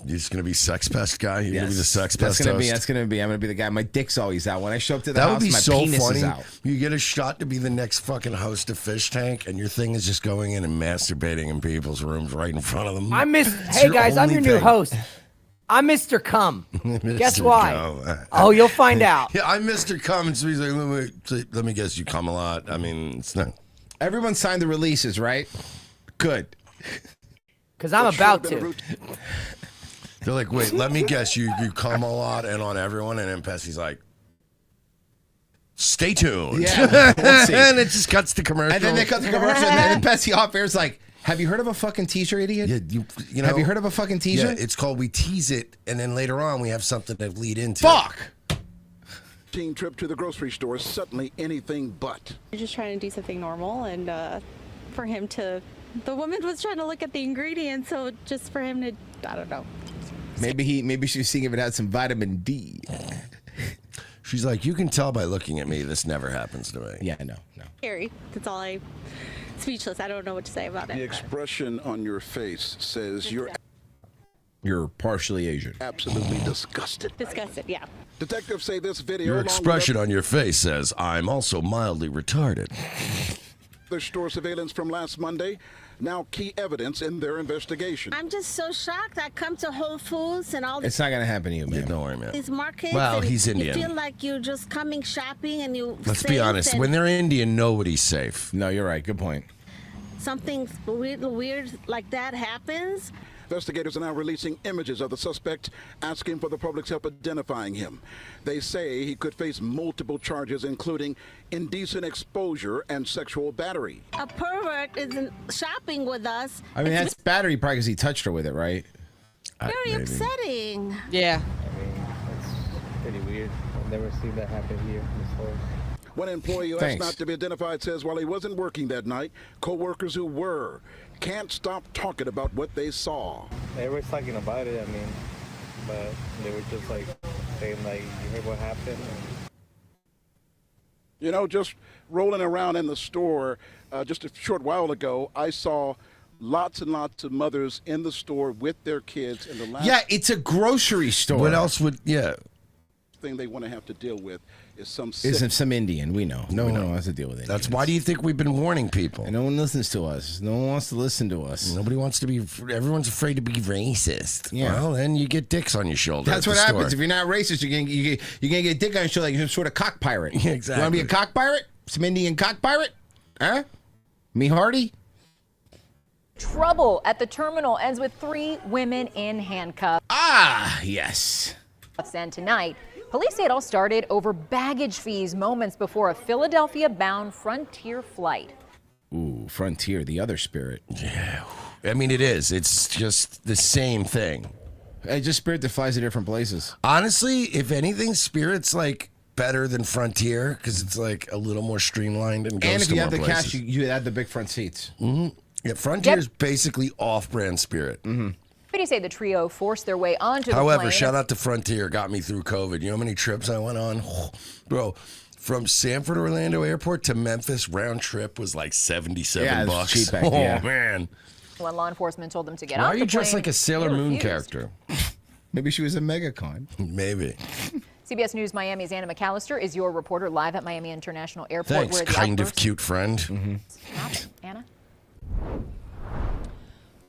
You're just gonna be sex pest guy. You're gonna be the sex pest That's host? gonna be. I'm gonna be the guy. My dick's always out when I show up to the That house. would be my so penis funny. is out. You get a shot to be the next fucking host of Fish Tank, and your thing is just going in and masturbating in people's rooms right in front of them. Hey guys, I'm your new host. I'm Mr. Cum. Guess why? Oh, you'll find out. Yeah, I'm Mr. Cum. And so he's like, let me guess, you cum a lot. I mean, it's not. Everyone signed the releases, right? Good. Because I'm about to. They're like, wait, let me guess, you cum a lot and on everyone, and then Pessy's like, stay tuned. Yeah, we'll see. And it just cuts to commercial. And then they cut the commercial, and then Pessy off air is like, have you heard of a fucking teaser, idiot? Yeah, you know, have you heard of a fucking teaser? Yeah, it's called We Tease It, and then later on we have something to lead into. Fuck! Team trip to the grocery store is suddenly anything but. You're just trying to do something normal, and for him to, the woman was trying to look at the ingredients, so just for him to, I don't know. Maybe she was seeing if it had some vitamin D. She's like, you can tell by looking at me, this never happens to me. Yeah, no. Scary. That's all speechless. I don't know what to say about it. The expression on your face says you're partially Asian. Absolutely disgusted. Disgusted, yeah. Detectives say this video. Your along with expression on your face says, I'm also mildly retarded. other store surveillance from last Monday, now key evidence in their investigation. I'm just so shocked. I come to Whole Foods and all It's not going to happen to you, man. Don't worry, man. these markets. Well, and he's Indian. You feel like you're just coming shopping and you. Let's be honest. When they're Indian, nobody's safe. No, you're right. Good point. Something weird like that happens. Investigators are now releasing images of the suspect, asking for the public's help identifying him. They say he could face multiple charges, including indecent exposure and sexual battery. A pervert isn't shopping with us. I mean, that's battery probably because he touched her with it, right? Very upsetting. Yeah. Pretty weird. never seen that happen here in the store. One employee who asked Thanks. not to be identified says while he wasn't working that night, co-workers who were can't stop talking about what they saw. Everybody's talking about it, I mean, but they were just like saying like, you heard what happened? You know, just rolling around in the store just a short while ago, I saw lots and lots of mothers in the store with their kids. And the last Yeah, it's a grocery store. What else would? Yeah. thing they want to have to deal with is some Isn't some Indian? We know. No one wants to deal with it. That's why do you think we've been warning people? And no one listens to us. No one wants to listen to us. Nobody wants to be. Everyone's afraid to be racist. Yeah. Well, then you get dicks on your shoulder. That's at what the happens store. if you're not racist. You're gonna get a dick on your shoulder like some sort of cock pirate. Yeah, exactly. You want to be a cock pirate? Some Indian cock pirate? Huh? Me Hardy? Trouble at the terminal ends with 3 women in handcuffs. Ah, yes. And tonight, police say it all started over baggage fees moments before a Philadelphia-bound Frontier flight. Ooh, Frontier, the other spirit. Yeah. I mean, it is. It's just the same thing. It's just Spirit that flies to different places. Honestly, if anything, Spirit's like better than Frontier because it's like a little more streamlined and goes And if to you more have the places. cash, you add the big front seats. Mm-hmm. Yeah, Frontier is basically off-brand Spirit. Mm-hmm. Police say the trio forced their way onto the However, plane. shout out to Frontier, got me through COVID. You know how many trips I went on? Bro, from Sanford Orlando Airport to Memphis, round trip was like $77. Yeah, it's cheap back there. Oh, man. When law enforcement told them to get Why off are the you dressed plane, like a Sailor they Moon refused. character? Maybe she was a MegaCon. Maybe. CBS News Miami's Anna McAllister is your reporter live at Miami International Airport. Thanks, where the kind of outburst cute friend. happened. Anna?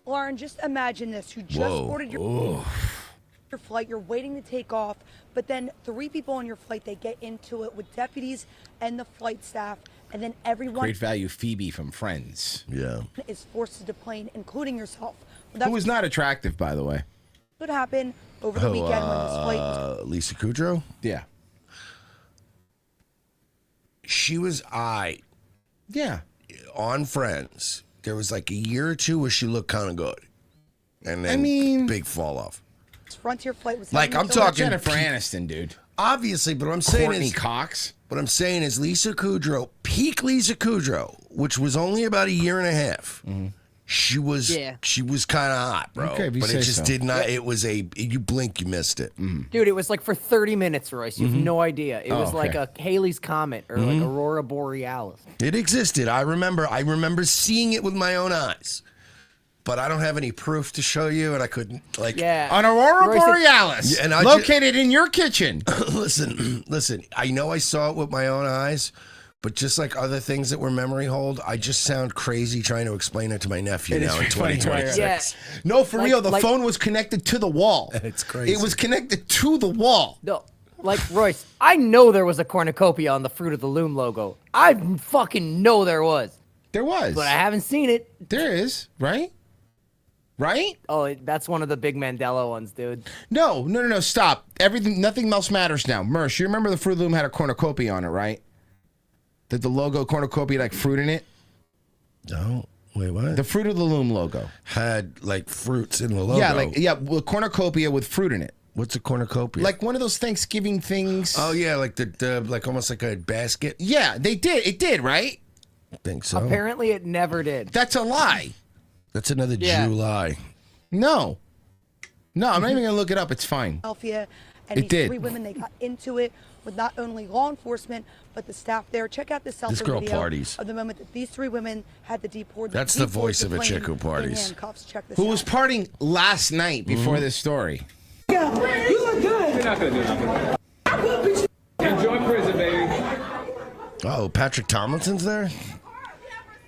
Lauren, just imagine this. You just Whoa. ordered your flight. You're waiting to take off, but then 3 people on your flight, they get into it with deputies and the flight staff, and then everyone Great value Phoebe from Friends. Yeah. is forced to deplane, including yourself. Well, Who that's was not attractive, by the way. what happened over the weekend when this flight was Lisa Kudrow? Yeah. She was Yeah. on Friends. There was like a year or two where she looked kind of good. And then I mean- big fall off. Frontier flight was Like, heading I'm to talking Jennifer Aniston, dude. Obviously, but what I'm saying Courtney is Cox. What I'm saying is Lisa Kudrow, peak Lisa Kudrow, which was only about a year and a half. She was kind of hot, bro. Okay, if you but say it just so. did not. It was you blink, you missed it. Dude, it was like for 30 minutes, Royce. You have no idea. It was like a Halley's Comet or like Aurora Borealis. It existed. I remember seeing it with my own eyes. But I don't have any proof to show you, and I couldn't An Aurora Borealis, Yeah, and I located in your kitchen. listen. I know I saw it with my own eyes, but just like other things that were memory hold, I just sound crazy trying to explain it to my nephew It is now in funny, 2026. yeah. No, for real, the phone was connected to the wall. It's crazy. It was connected to the wall. No, like Royce, I know there was a cornucopia on the Fruit of the Loom logo. I fucking know there was. There was. But I haven't seen it. There is, right? Right? Oh, that's one of the big Mandela ones, dude. No, stop. Nothing else matters now. Mersh, you remember the Fruit of the Loom had a cornucopia on it, right? Did the logo cornucopia like fruit in it? No. Wait, what? The Fruit of the Loom logo had like fruits in the logo. Yeah, with cornucopia with fruit in it. What's a cornucopia? Like one of those Thanksgiving things. Oh yeah, like the like almost like a basket. Yeah, they did. It did, right? I think so. Apparently, it never did. That's a lie. That's another Yeah. Jew lie. No, I'm not even gonna look it up. It's fine. Philadelphia, and It these did. 3 women, they got into it with not only law enforcement but the staff there. Check out this This selfie girl video parties. of the moment that these 3 women had to deport. That's the voice of a chick who parties. Handcuffs. Check this Who out. was partying last night before this story? Yeah, you look good. You're not gonna do nothing. Enjoy prison, baby. Oh, Patrick Tomlinson's there?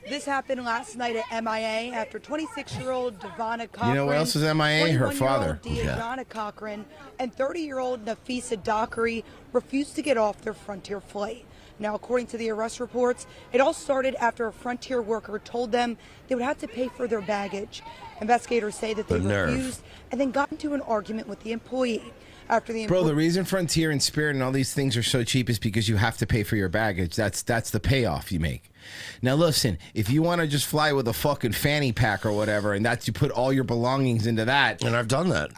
This happened last night at MIA after 26-year-old Devonna Cochran. You know what else was MIA? Her 21-year-old father. Deidonna Cochran and 30-year-old Nafisa Dockery refused to get off their Frontier flight. Now, according to the arrest reports, it all started after a Frontier worker told them they would have to pay for their baggage. Investigators say that they The nerve. refused and then got into an argument with the employee. After the Bro, the reason Frontier and Spirit and all these things are so cheap is because you have to pay for your baggage. That's the payoff you make. Now listen, if you want to just fly with a fucking fanny pack or whatever, and that's you put all your belongings into that, and I've done that.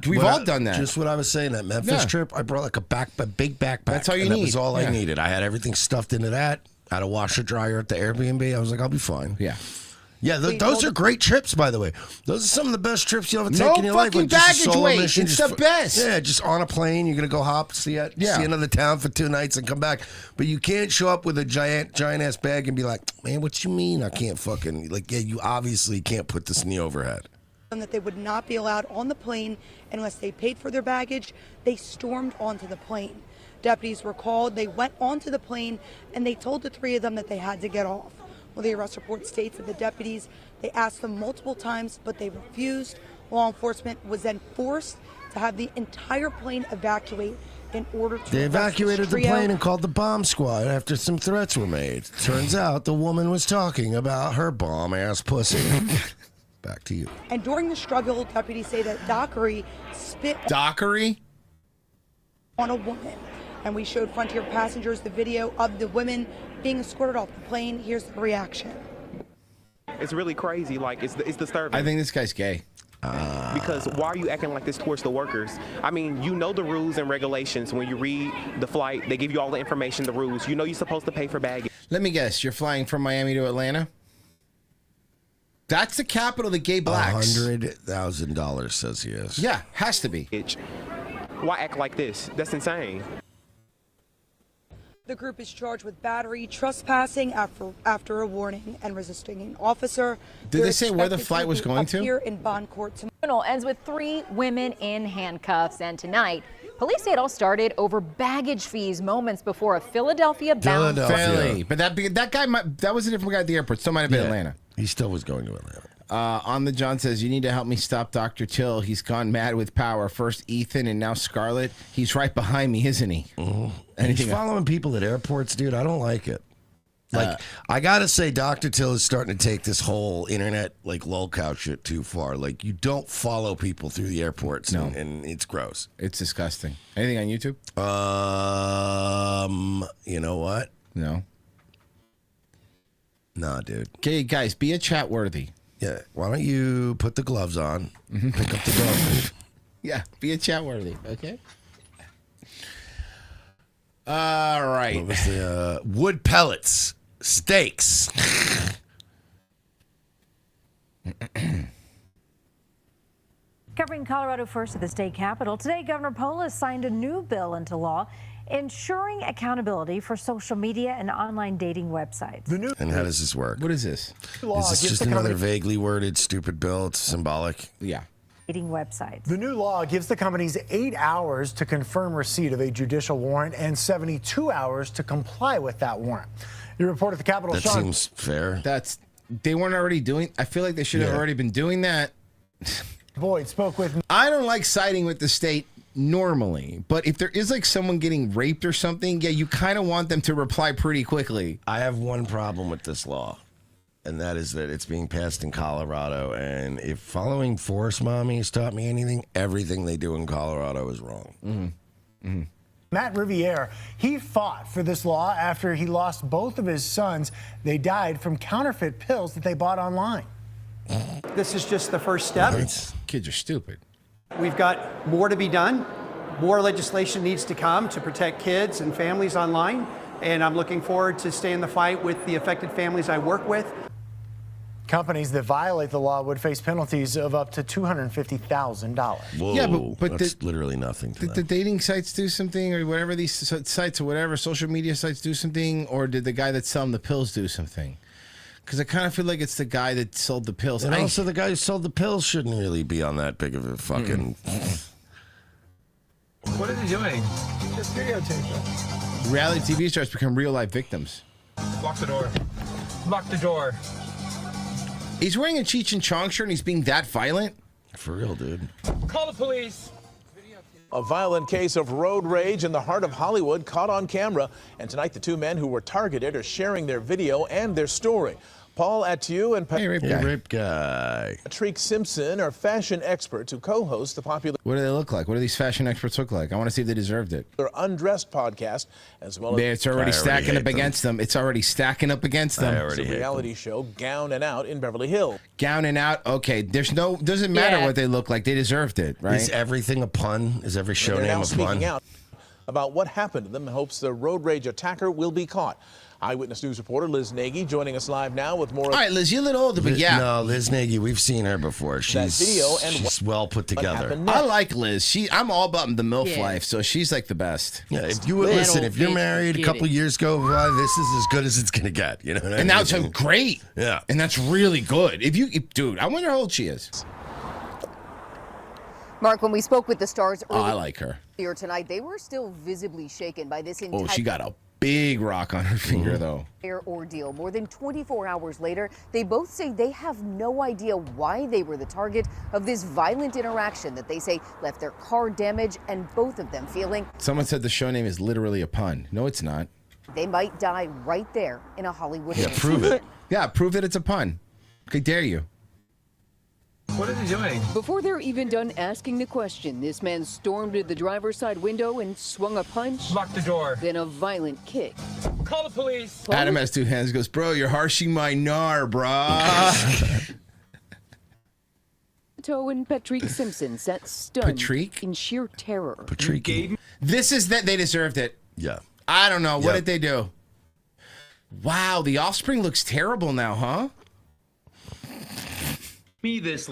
We've all done that. Just what I was saying, that Memphis trip, I brought like a big backpack. That's all you and need. That was all Yeah. I needed. I had everything stuffed into that. I had a washer dryer at the Airbnb. I was like, I'll be fine. Yeah. Yeah, those are great trips, by the way. Those are some of the best trips you'll ever take No in your life. fucking Just a baggage solo weight. mission, It's just the best. Yeah, just on a plane. You're going to go hop, see another town for 2 nights and come back. But you can't show up with a giant-ass bag and be like, man, what you mean I can't fucking... Like, yeah, you obviously can't put this in the overhead. That they would not be allowed on the plane unless they paid for their baggage. They stormed onto the plane. Deputies were called. They went onto the plane, and they told the 3 of them that they had to get off. Well, the arrest report states that the deputies, they asked them multiple times, but they refused. Law enforcement was then forced to have the entire plane evacuate in order to They arrest evacuated this the trio. plane and called the bomb squad after some threats were made. Turns out the woman was talking about her bomb-ass pussy. Back to you. And during the struggle, deputies say that Dockery spit on a woman. And we showed Frontier passengers the video of the women being escorted off the plane. Here's the reaction. It's really crazy. Like, it's disturbing. I think this guy's gay. Because why are you acting like this towards the workers? I mean, you know the rules and regulations. When you read the flight, they give you all the information, the rules. You know you're supposed to pay for baggage. Let me guess, you're flying from Miami to Atlanta? That's the capital of the gay blacks. $100,000 says yes. Yeah, has to be. Why act like this? That's insane. The group is charged with battery, trespassing after a warning, and resisting an officer. Did They're they say where the expected flight was going to? appear in bond court tomorrow. Criminal ends with 3 women in handcuffs, and tonight, police say it all started over baggage fees moments before a Philadelphia-bound. But that guy, that was a different guy at the airport. Still might have been Atlanta. He still was going to Atlanta. On the John says, you need to help me stop Dr. Till. He's gone mad with power. First Ethan and now Scarlett. He's right behind me, isn't he? He's following people at airports, dude. I don't like it. Like, I gotta say, Dr. Till is starting to take this whole internet, like, lolcow shit too far. Like, you don't follow people through the airports, and it's gross. It's disgusting. Anything on YouTube? You know what? No. Nah, dude. Okay, guys, be a chat worthy. Yeah, why don't you put the gloves on, pick up the gloves. Yeah, be a chat worthy, okay? All right. What was the wood pellets, steaks. Covering Colorado first at the state capitol. Today, Governor Polis signed a new bill into law ensuring accountability for social media and online dating websites. And how does this work? What is this? Is this just another vaguely worded stupid bill? It's symbolic. Yeah. Dating websites. The new law gives the companies 8 hours to confirm receipt of a judicial warrant and 72 hours to comply with that warrant. You report at the Capitol. That seems fair. They weren't already doing. I feel like they should have already been doing that. Boyd spoke with. I don't like siding with the state normally, but if there is like someone getting raped or something, yeah, you kind of want them to reply pretty quickly. I have one problem with this law, and that is that it's being passed in Colorado. And if following Forest Mommies taught me anything, everything they do in Colorado is wrong. Matt Riviere, he fought for this law after he lost both of his sons. They died from counterfeit pills that they bought online. This is just the first step. Kids are stupid. We've got more to be done. More legislation needs to come to protect kids and families online. And I'm looking forward to staying the fight with the affected families I work with. Companies that violate the law would face penalties of up to $250,000. Whoa, Yeah, but that's literally nothing to Did the dating sites do something, or whatever these sites or whatever social media sites do something, or did the guy that's selling the pills do something? Because I kind of feel like it's the guy that sold the pills. And also, the guy who sold the pills shouldn't really be on that big of a fucking. What are they doing? Just videotape them. Reality TV stars become real life victims. Lock the door. Lock the door. He's wearing a Cheech and Chong shirt and he's being that violent? For real, dude. Call the police. A violent case of road rage in the heart of Hollywood caught on camera. And tonight, the 2 men who were targeted are sharing their video and their story. Paul at you and Rip Guy. Patrick Simpson are fashion experts who co-host the popular What do they look like? What do these fashion experts look like? I want to see if they deserved it. Undressed podcast, as well as It's already stacking up against them. It's already stacking up against them. the reality show Gown and Out in Beverly Hills. Gown and Out. Okay, doesn't matter what they look like. They deserved it, right? Is everything a pun? Is every show They're name now a speaking pun? out about what happened to them in hopes the road rage attacker will be caught. Eyewitness News reporter Liz Nagy joining us live now with more. All right, Liz, you're a little older, but yeah. No, Liz Nagy, we've seen her before. She's well put together. I like Liz. I'm all about the MILF Yeah. life, so she's like the best. Yeah, if you listen, if you're married, a couple years go by, this is as good as it's gonna get. You know what I mean? And now it's great. Yeah. And that's really good. Dude, I wonder how old she is. Mark, when we spoke with the stars I like her. earlier tonight, they were still visibly shaken by this entire Oh, she got a big rock on her finger, though. ordeal. More than 24 hours later, they both say they have no idea why they were the target of this violent interaction that they say left their car damaged and both of them feeling Someone said the show name is literally a pun. No, it's not. they might die right there in a Hollywood Yeah, image. prove it. Yeah, prove that it's a pun. I dare you. What are they doing? Before they're even done asking the question, this man stormed to the driver's side window and swung a punch. Lock the door. Then a violent kick. Call the police. Adam has two hands. Goes, bro, you're harshing my gnar, brah. Toe and Patrick Simpson sat stunned in sheer terror. Patrick. This is that they deserved it. Yeah. I don't know. What did they do? Wow, the offspring looks terrible now, huh? Me this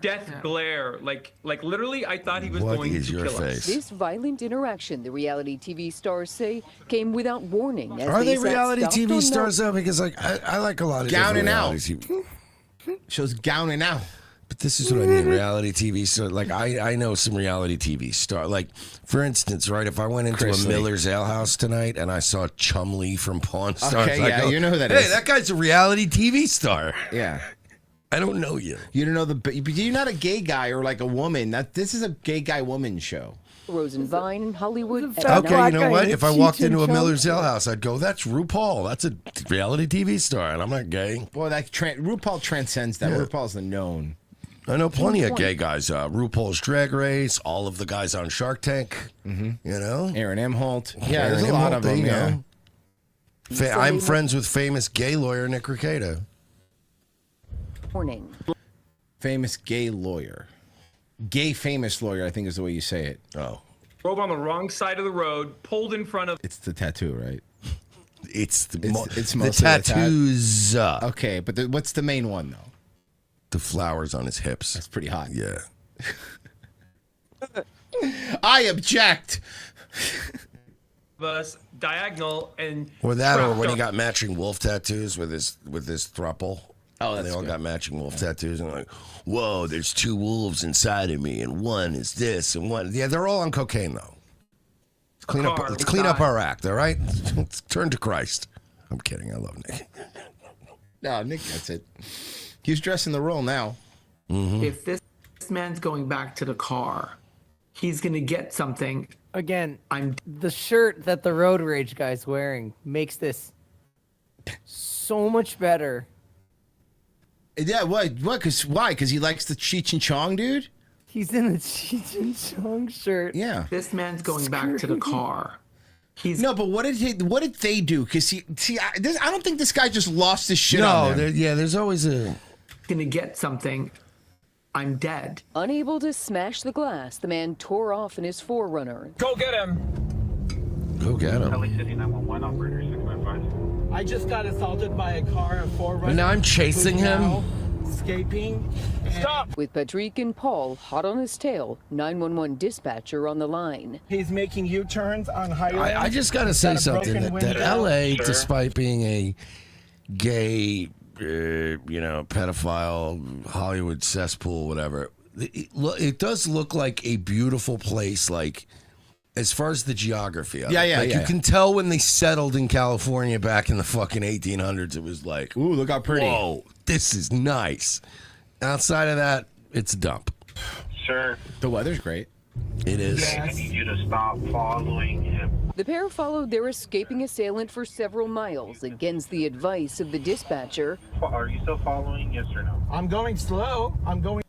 death glare, like literally, I thought he was What going is to your kill us. This violent interaction, the reality TV stars say, came without warning. As Are they sat reality stopped TV on stars the- though? Because I like a lot of Gowning different out. reality TV. Shows gowning out. But this is what I mean, reality TV star. Like I know some reality TV star. Like for instance, right? If I went into Kristi. a Miller's Ale House tonight and I saw Chumlee from Pawn Stars, Okay, I yeah, go, you know who that hey, is. that guy's a reality TV star. Yeah. I don't know you. You don't know you're not a gay guy or like a woman. This is a gay guy woman show. Rosenvine in Hollywood. Okay, you know what? If I walked into a Miller's Ale House, I'd go, that's RuPaul. That's a reality TV star, and I'm not gay. Well, RuPaul transcends that. Yeah. RuPaul's the known. I know plenty of gay guys. RuPaul's Drag Race, all of the guys on Shark Tank. Mm-hmm. You know? Aaron Emholt. Yeah, Aaron there's a lot Emholt, of there them, you yeah. go. I'm friends with famous gay lawyer Nick Recato. Morning. Famous gay lawyer. Gay famous lawyer, I think is the way you say it. Oh. Drove on the wrong side of the road, pulled in front of. It's the tattoo, right? It's the it's the mostly tattoos. Okay, but what's the main one, though? The flowers on his hips. That's pretty hot. Yeah. I object. Us diagonal and. Or that, or cracked when he up. got matching wolf tattoos with his throuple. Oh, and that's they all good. got matching wolf tattoos, and like, whoa, there's two wolves inside of me, and one is this, and one. Yeah, they're all on cocaine though. Let's clean up our act, all right? Let's turn to Christ. I'm kidding. I love Nick. No, Nick gets it. He's dressing the role now. Mm-hmm. If this man's going back to the car, he's gonna get something. Again, the shirt that the road rage guy's wearing makes this so much better. Yeah, what? Why? Because he likes the Cheech and Chong dude? He's in the Cheech and Chong shirt. Yeah. This man's going back to the car. No, but what did they do? Because I don't think this guy just lost his shit on them. There's always a. Gonna get something. I'm dead. Unable to smash the glass, the man tore off in his Forerunner. Go get him. Go get him. LA City 911 operator 655. I just got assaulted by a car at Forerunner. And now I'm chasing him. Escaping. Stop. With Patrick and Paul hot on his tail, 911 dispatcher on the line. He's making U-turns on highway. I just got to say something that LA, despite being a gay, pedophile, Hollywood cesspool, whatever, it does look like a beautiful place, like, as far as the geography of it. Like, you can tell when they settled in California back in the fucking 1800s, it was like, ooh, look how pretty. Whoa, this is nice. Outside of that, it's a dump. Sir. The weather's great. It is. I need you to stop following him The pair followed their escaping assailant for several miles against the advice of the dispatcher. Are you still following? Yes or no? I'm going slow. I'm going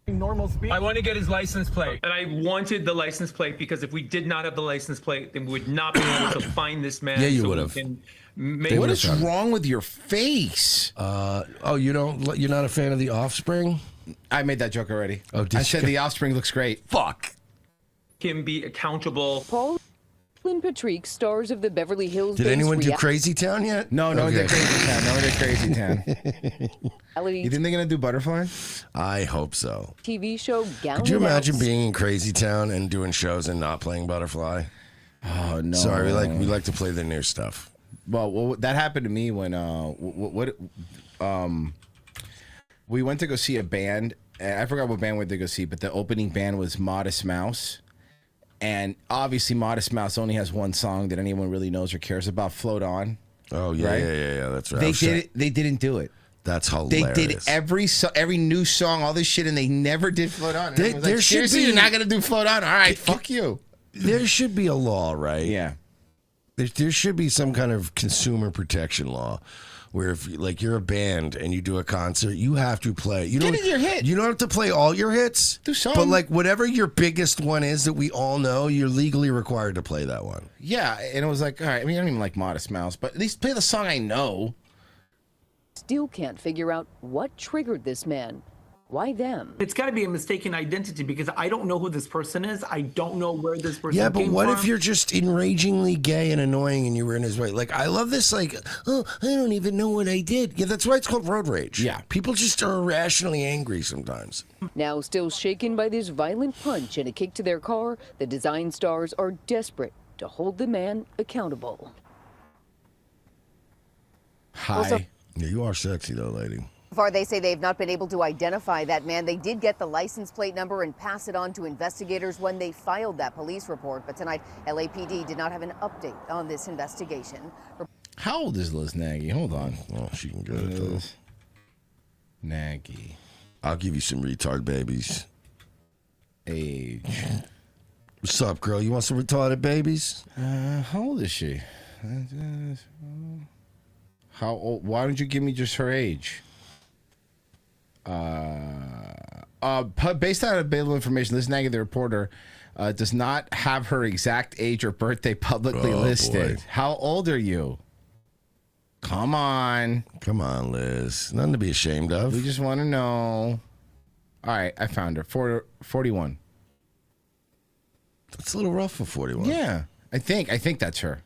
normal speed. I want to get his license plate. And I wanted the license plate because if we did not have the license plate, then we would not be able to find this man. Yeah, you so would we have. can What is wrong with your face? You're not a fan of The Offspring? I made that joke already. Oh, I said The Offspring looks great. Fuck. Can be accountable. Paul and Patrick, stars of the Beverly Hills. Did anyone do Crazy Town yet? No one did Crazy Town. No one did Crazy Town. reality You think they're gonna do Butterfly? I hope so. TV show Gown Could you Without imagine being in Crazy Town and doing shows and not playing Butterfly? Oh no. Sorry, we like to play the new stuff. Well, that happened to me when we went to go see a band. I forgot what band we went to go see, but the opening band was Modest Mouse. And obviously, Modest Mouse only has one song that anyone really knows or cares about, "Float On." Oh yeah, right? yeah, that's right. They did it. They didn't do it. That's hilarious. They did every new song, all this shit, and they never did "Float On." There should be. You're not gonna do "Float On." All right, fuck you. There should be a law, right? Yeah. There should be some kind of consumer protection law where if you're a band and you do a concert, you have to play. You Get in your hit. You don't have to play all your hits. Do some. But whatever your biggest one is that we all know, you're legally required to play that one. Yeah, and it was like, all right. I mean, I don't even like Modest Mouse, but at least play the song I know. Still can't figure out what triggered this man. Why them? It's got to be a mistaken identity because I don't know who this person is. I don't know where this person Yeah, but came what from. if you're just enragingly gay and annoying and you were in his way? I love this, I don't even know what I did. Yeah, that's why it's called road rage. Yeah. People just are irrationally angry sometimes. Now still shaken by this violent punch and a kick to their car, the design stars are desperate to hold the man accountable. Hi. Also- Yeah, you are sexy though, lady. So far, they say they've not been able to identify that man. They did get the license plate number and pass it on to investigators when they filed that police report. But tonight, LAPD did not have an update on this investigation. How old is Liz Nagy? Hold on. Oh, she can get it though. Nagy. I'll give you some retard babies. Age. What's up, girl? You want some retarded babies? How old is she? How old? Why don't you give me just her age? Based on available information, Liz Nagy, the reporter, does not have her exact age or birthday publicly listed. Boy. How old are you? Come on. Come on, Liz. Nothing to be ashamed of. We just want to know. All right, I found her. 41. That's a little rough for 41. Yeah, I think that's her.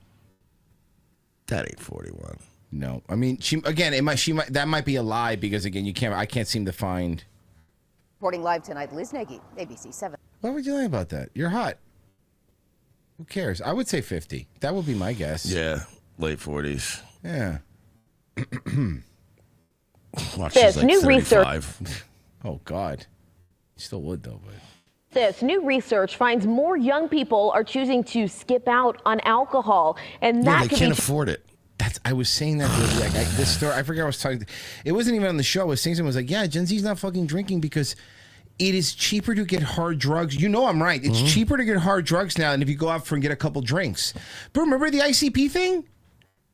That ain't 41. No, I mean that might be a lie because again I can't seem to find. Reporting live tonight, Liz Nagy, ABC 7. Why would you lie about that? You're hot. Who cares? I would say 50. That would be my guess. Yeah, late 40s. Yeah. Watch, This she's new 35. Oh God, still would though, but. This new research finds more young people are choosing to skip out on alcohol, and that they could can't be afford it. I was saying that the other day. This story, I forget I was talking. It wasn't even on the show. I was saying something was like, yeah, Gen Z's not fucking drinking because it is cheaper to get hard drugs. You know I'm right. It's cheaper to get hard drugs now than if you go out for and get a couple drinks. But remember the ICP thing?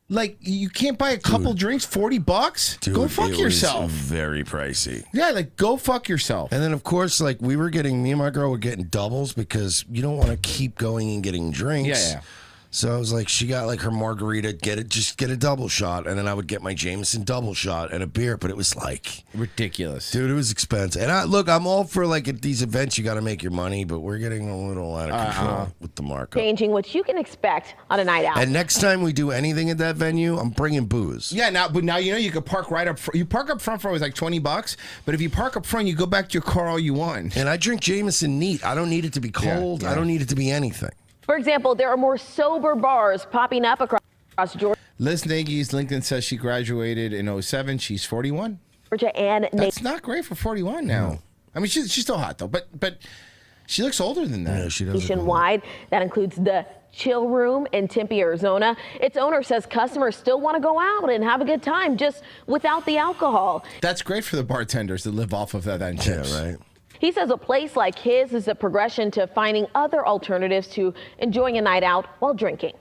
Like you can't buy a couple drinks, $40. Dude, go fuck it yourself. was very pricey. Yeah, like go fuck yourself. And then of course, me and my girl were getting doubles because you don't want to keep going and getting drinks. Yeah. So I was like, she got her margarita, just get a double shot, and then I would get my Jameson double shot and a beer. But it was ridiculous, dude. It was expensive. And I'm all for at these events, you got to make your money, but we're getting a little out of control with the markup. changing what you can expect on a night out. And next time we do anything at that venue, I'm bringing booze. Yeah, now you can park right up front. You park up front for always like $20, but if you park up front, you go back to your car all you want. And I drink Jameson neat. I don't need it to be cold. Yeah. I don't need it to be anything. For example, there are more sober bars popping up across Georgia Liz Nagy's LinkedIn says she graduated in 2007. She's 41. and That's not great for 41 now. I mean, she's still hot though, but she looks older than that. Yeah, she does. nationwide. That includes the Chill Room in Tempe, Arizona. Its owner says customers still want to go out and have a good time, just without the alcohol. That's great for the bartenders that live off of that and chips. Yeah, right. He says a place like his is a progression to finding other alternatives to enjoying a night out while drinking.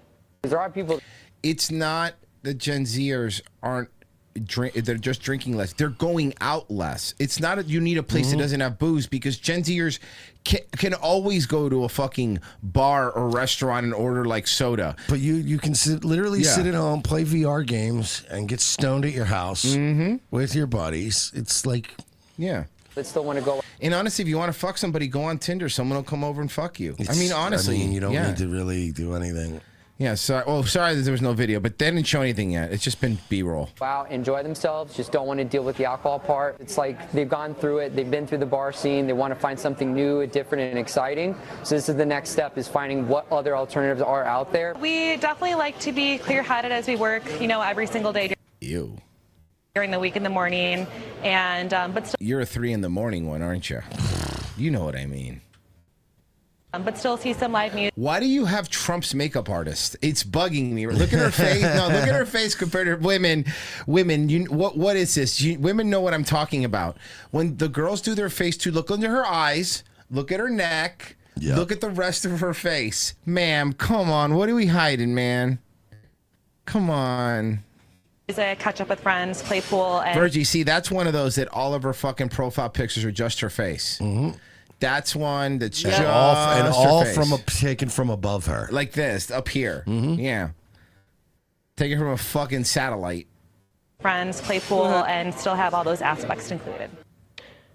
There are people. It's not the Gen Zers aren't they're just drinking less. They're going out less. It's not you need a place that doesn't have booze, because Gen Zers can always go to a fucking bar or restaurant and order like soda. But you can literally sit at home, play VR games, and get stoned at your house with your buddies. It's like, yeah. But still want to go. And honestly, if you want to fuck somebody, go on Tinder. Someone will come over and fuck you. I mean, honestly, you don't need to really do anything. Yeah, sorry that there was no video, but they didn't show anything yet. It's just been B-roll. Wow, enjoy themselves, just don't want to deal with the alcohol part. It's like they've gone through it, they've been through the bar scene, they want to find something new, different, and exciting. So this is the next step, is finding what other alternatives are out there. We definitely like to be clear-headed as we work, every single day during the week in the morning, and but still. You're a 3 in the morning one, aren't you? You know what I mean. But still see some live music. Why do you have Trump's makeup artist? It's bugging me. Look at her face. No, look at her face compared to women. Women, what is this? Women know what I'm talking about. When the girls do their face too, look into her eyes, look at her neck, look at the rest of her face. Ma'am, come on. What are we hiding, man? Come on. Catch up with friends, play pool. And Virgie, see, that's one of those that all of her fucking profile pictures are just her face. That's one that's just all her face. taken from above her, like this up here. Yeah, taken from a fucking satellite. Friends, play pool, and still have all those aspects included.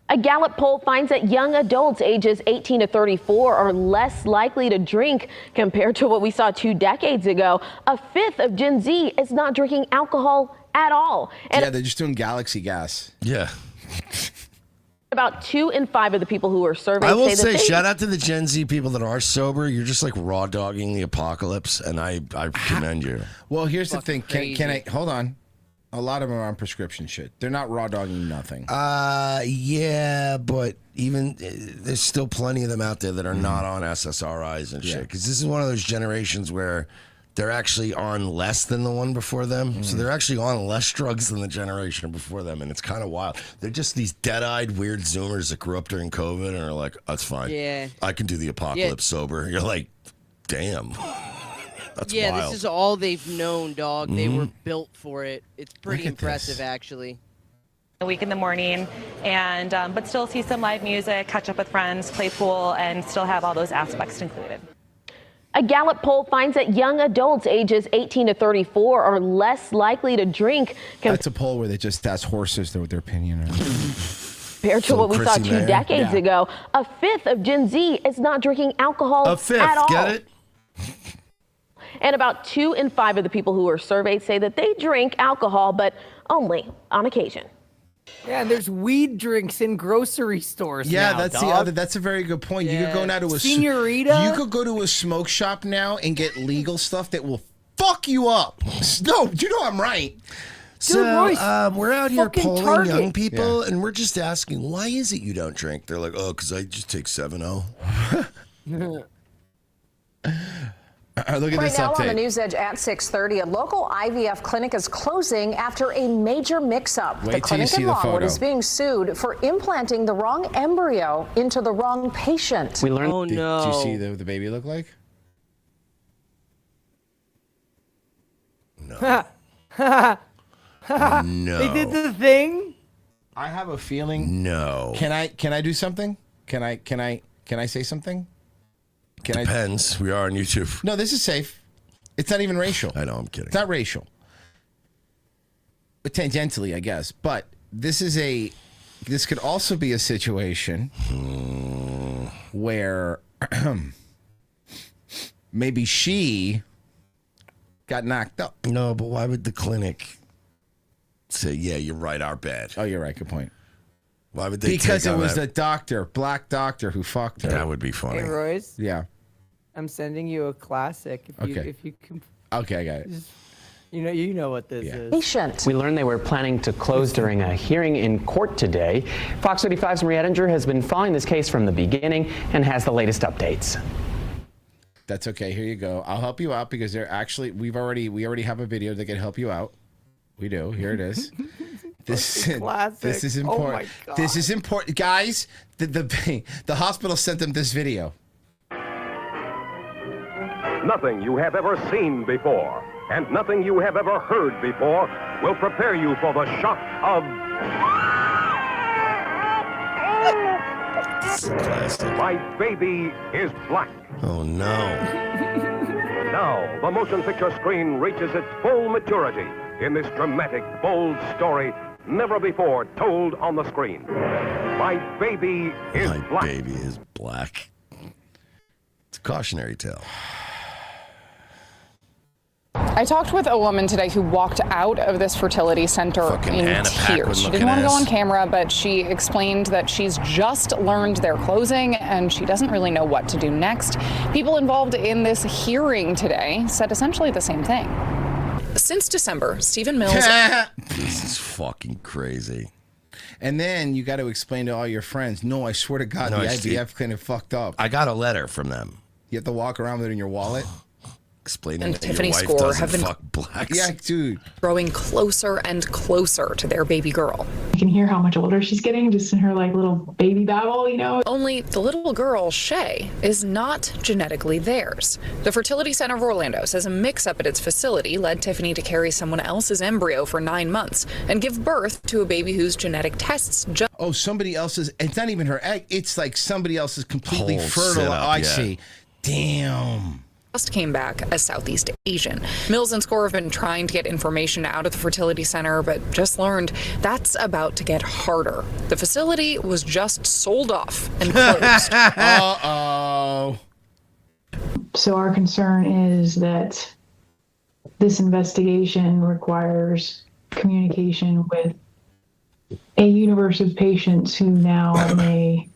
A Gallup poll finds that young adults ages 18 to 34 are less likely to drink compared to what we saw 2 decades ago. A fifth of Gen Z is not drinking alcohol at all. And yeah, they're just doing galaxy gas. Yeah. About 2 in 5 of the people who are surveyed I will say say, that shout out to the Gen Z people that are sober. You're just like raw dogging the apocalypse, and I commend you. Well, here's the thing. Can I hold on? A lot of them are on prescription shit. They're not raw dogging nothing. Yeah, but even there's still plenty of them out there that are not on SSRIs and shit. Because this is one of those generations where they're actually on less than the one before them. So they're actually on less drugs than the generation before them. And it's kind of wild. They're just these dead-eyed, weird Zoomers that grew up during COVID and are like, that's fine. Yeah. I can do the apocalypse sober. You're like, damn. That's wild. This is all they've known, dog. They were built for it. It's pretty impressive, actually. A week in the morning, and but still see some live music, catch up with friends, play pool, and still have all those aspects included. A Gallup poll finds that young adults ages 18 to 34 are less likely to drink That's a poll where they just ask horses their opinion. compared to what we saw 2 decades ago. A fifth of Gen Z is not drinking alcohol at all. Get it? And about 2 in 5 of the people who are surveyed say that they drink alcohol, but only on occasion. Yeah, and there's weed drinks in grocery stores now, that's dog. the other. That's a very good point. You could go now to a Senorita. You could go to a smoke shop now and get legal stuff that will fuck you up. No, you know I'm right. So we're out here fucking polling Target. young people, and we're just asking, why is it you don't drink? They're like, oh, because I just take 7-0. Look at right this now update. on the News Edge at 6:30, a local IVF clinic is closing after a major mix-up. Wait The till you clinic see in the Longwood photo. is being sued for implanting the wrong embryo into the wrong patient. We learned. Oh no! Do you see what the baby look like? No. They did the thing. I have a feeling. No. Can I do something? Can I say something? Depends. We are on YouTube. No, this is safe. It's not even racial. I know. I'm kidding. It's not racial. But tangentially, I guess. But this could also be a situation where maybe she got knocked up. No, but why would the clinic say, yeah, you're right, our bad? Oh, you're right. Good point. Why would they Because take it on was that? a doctor, black doctor, who fucked her. That would be funny. Hey, Royce. Yeah. I'm sending you a classic. If you can. Okay, I got it. You know what this is. Patient. We learned they were planning to close during a hearing in court today. Fox 35's Maria Ettinger has been following this case from the beginning and has the latest updates. That's okay. Here you go. I'll help you out because they're actually we already have a video that can help you out. We do. Here it is. This Classic. is Oh important. my God. This is important, guys. The hospital sent them this video. Nothing you have ever seen before, and nothing you have ever heard before will prepare you for the shock of... This is classic. My baby is black. Oh, no. Now, the motion picture screen reaches its full maturity in this dramatic, bold story never before told on the screen. My baby is black. My baby is black. It's a cautionary tale. I talked with a woman today who walked out of this fertility center in tears. She didn't want to go on camera, but she explained that she's just learned they're closing and she doesn't really know what to do next. People involved in this hearing today said essentially the same thing. Since December, Stephen Mills... This is fucking crazy. And then you got to explain to all your friends, no, I swear to God, the IVF clinic fucked up. I got a letter from them. You have to walk around with it in your wallet? Explaining And that Tiffany your wife Score doesn't have been fuck blacks. Yeah, dude. Growing closer and closer to their baby girl. You can hear how much older she's getting just in her like little baby babble, you know? Only the little girl, Shay, is not genetically theirs. The Fertility Center of Orlando says a mix-up at its facility led Tiffany to carry someone else's embryo for 9 months and give birth to a baby whose genetic tests just... Oh, somebody else's... It's not even her egg. It's like somebody else's completely Whole fertile. setup, I yeah. see. Damn. Just came back as Southeast Asian. Mills and Score have been trying to get information out of the fertility center, but just learned that's about to get harder. The facility was just sold off and closed. Uh-oh. So our concern is that this investigation requires communication with a universe of patients who now may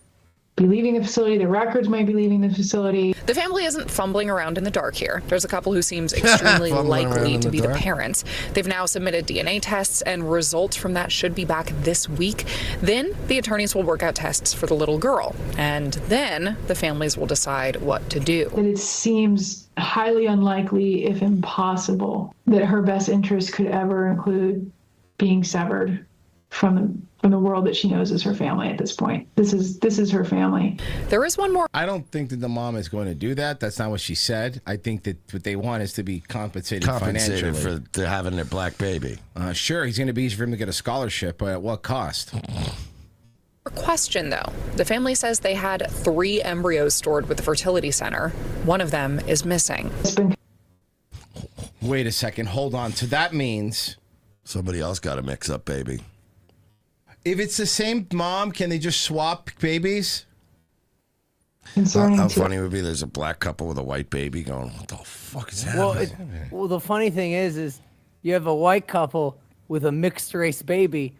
be leaving the facility. The records might be leaving the facility. The family isn't fumbling around in the dark here. There's a couple who seems extremely likely to be the parents. They've now submitted DNA tests, and results from that should be back this week. Then the attorneys will work out tests for the little girl, and then the families will decide what to do. That it seems highly unlikely, if impossible, that her best interest could ever include being severed from the world that she knows as her family at this point. This is her family. There is one more. I don't think that the mom is going to do that. That's not what she said. I think that what they want is to be compensated financially for having their black baby. Sure, he's going to be easy for him to get a scholarship, but at what cost? Question though. The family says they had 3 embryos stored with the fertility center. One of them is missing. Wait a second. Hold on. So that means somebody else got a mix-up baby. If it's the same mom, can they just swap babies? How funny it would be there's a black couple with a white baby going, what the fuck is happening? Well, the funny thing is you have a white couple with a mixed race baby,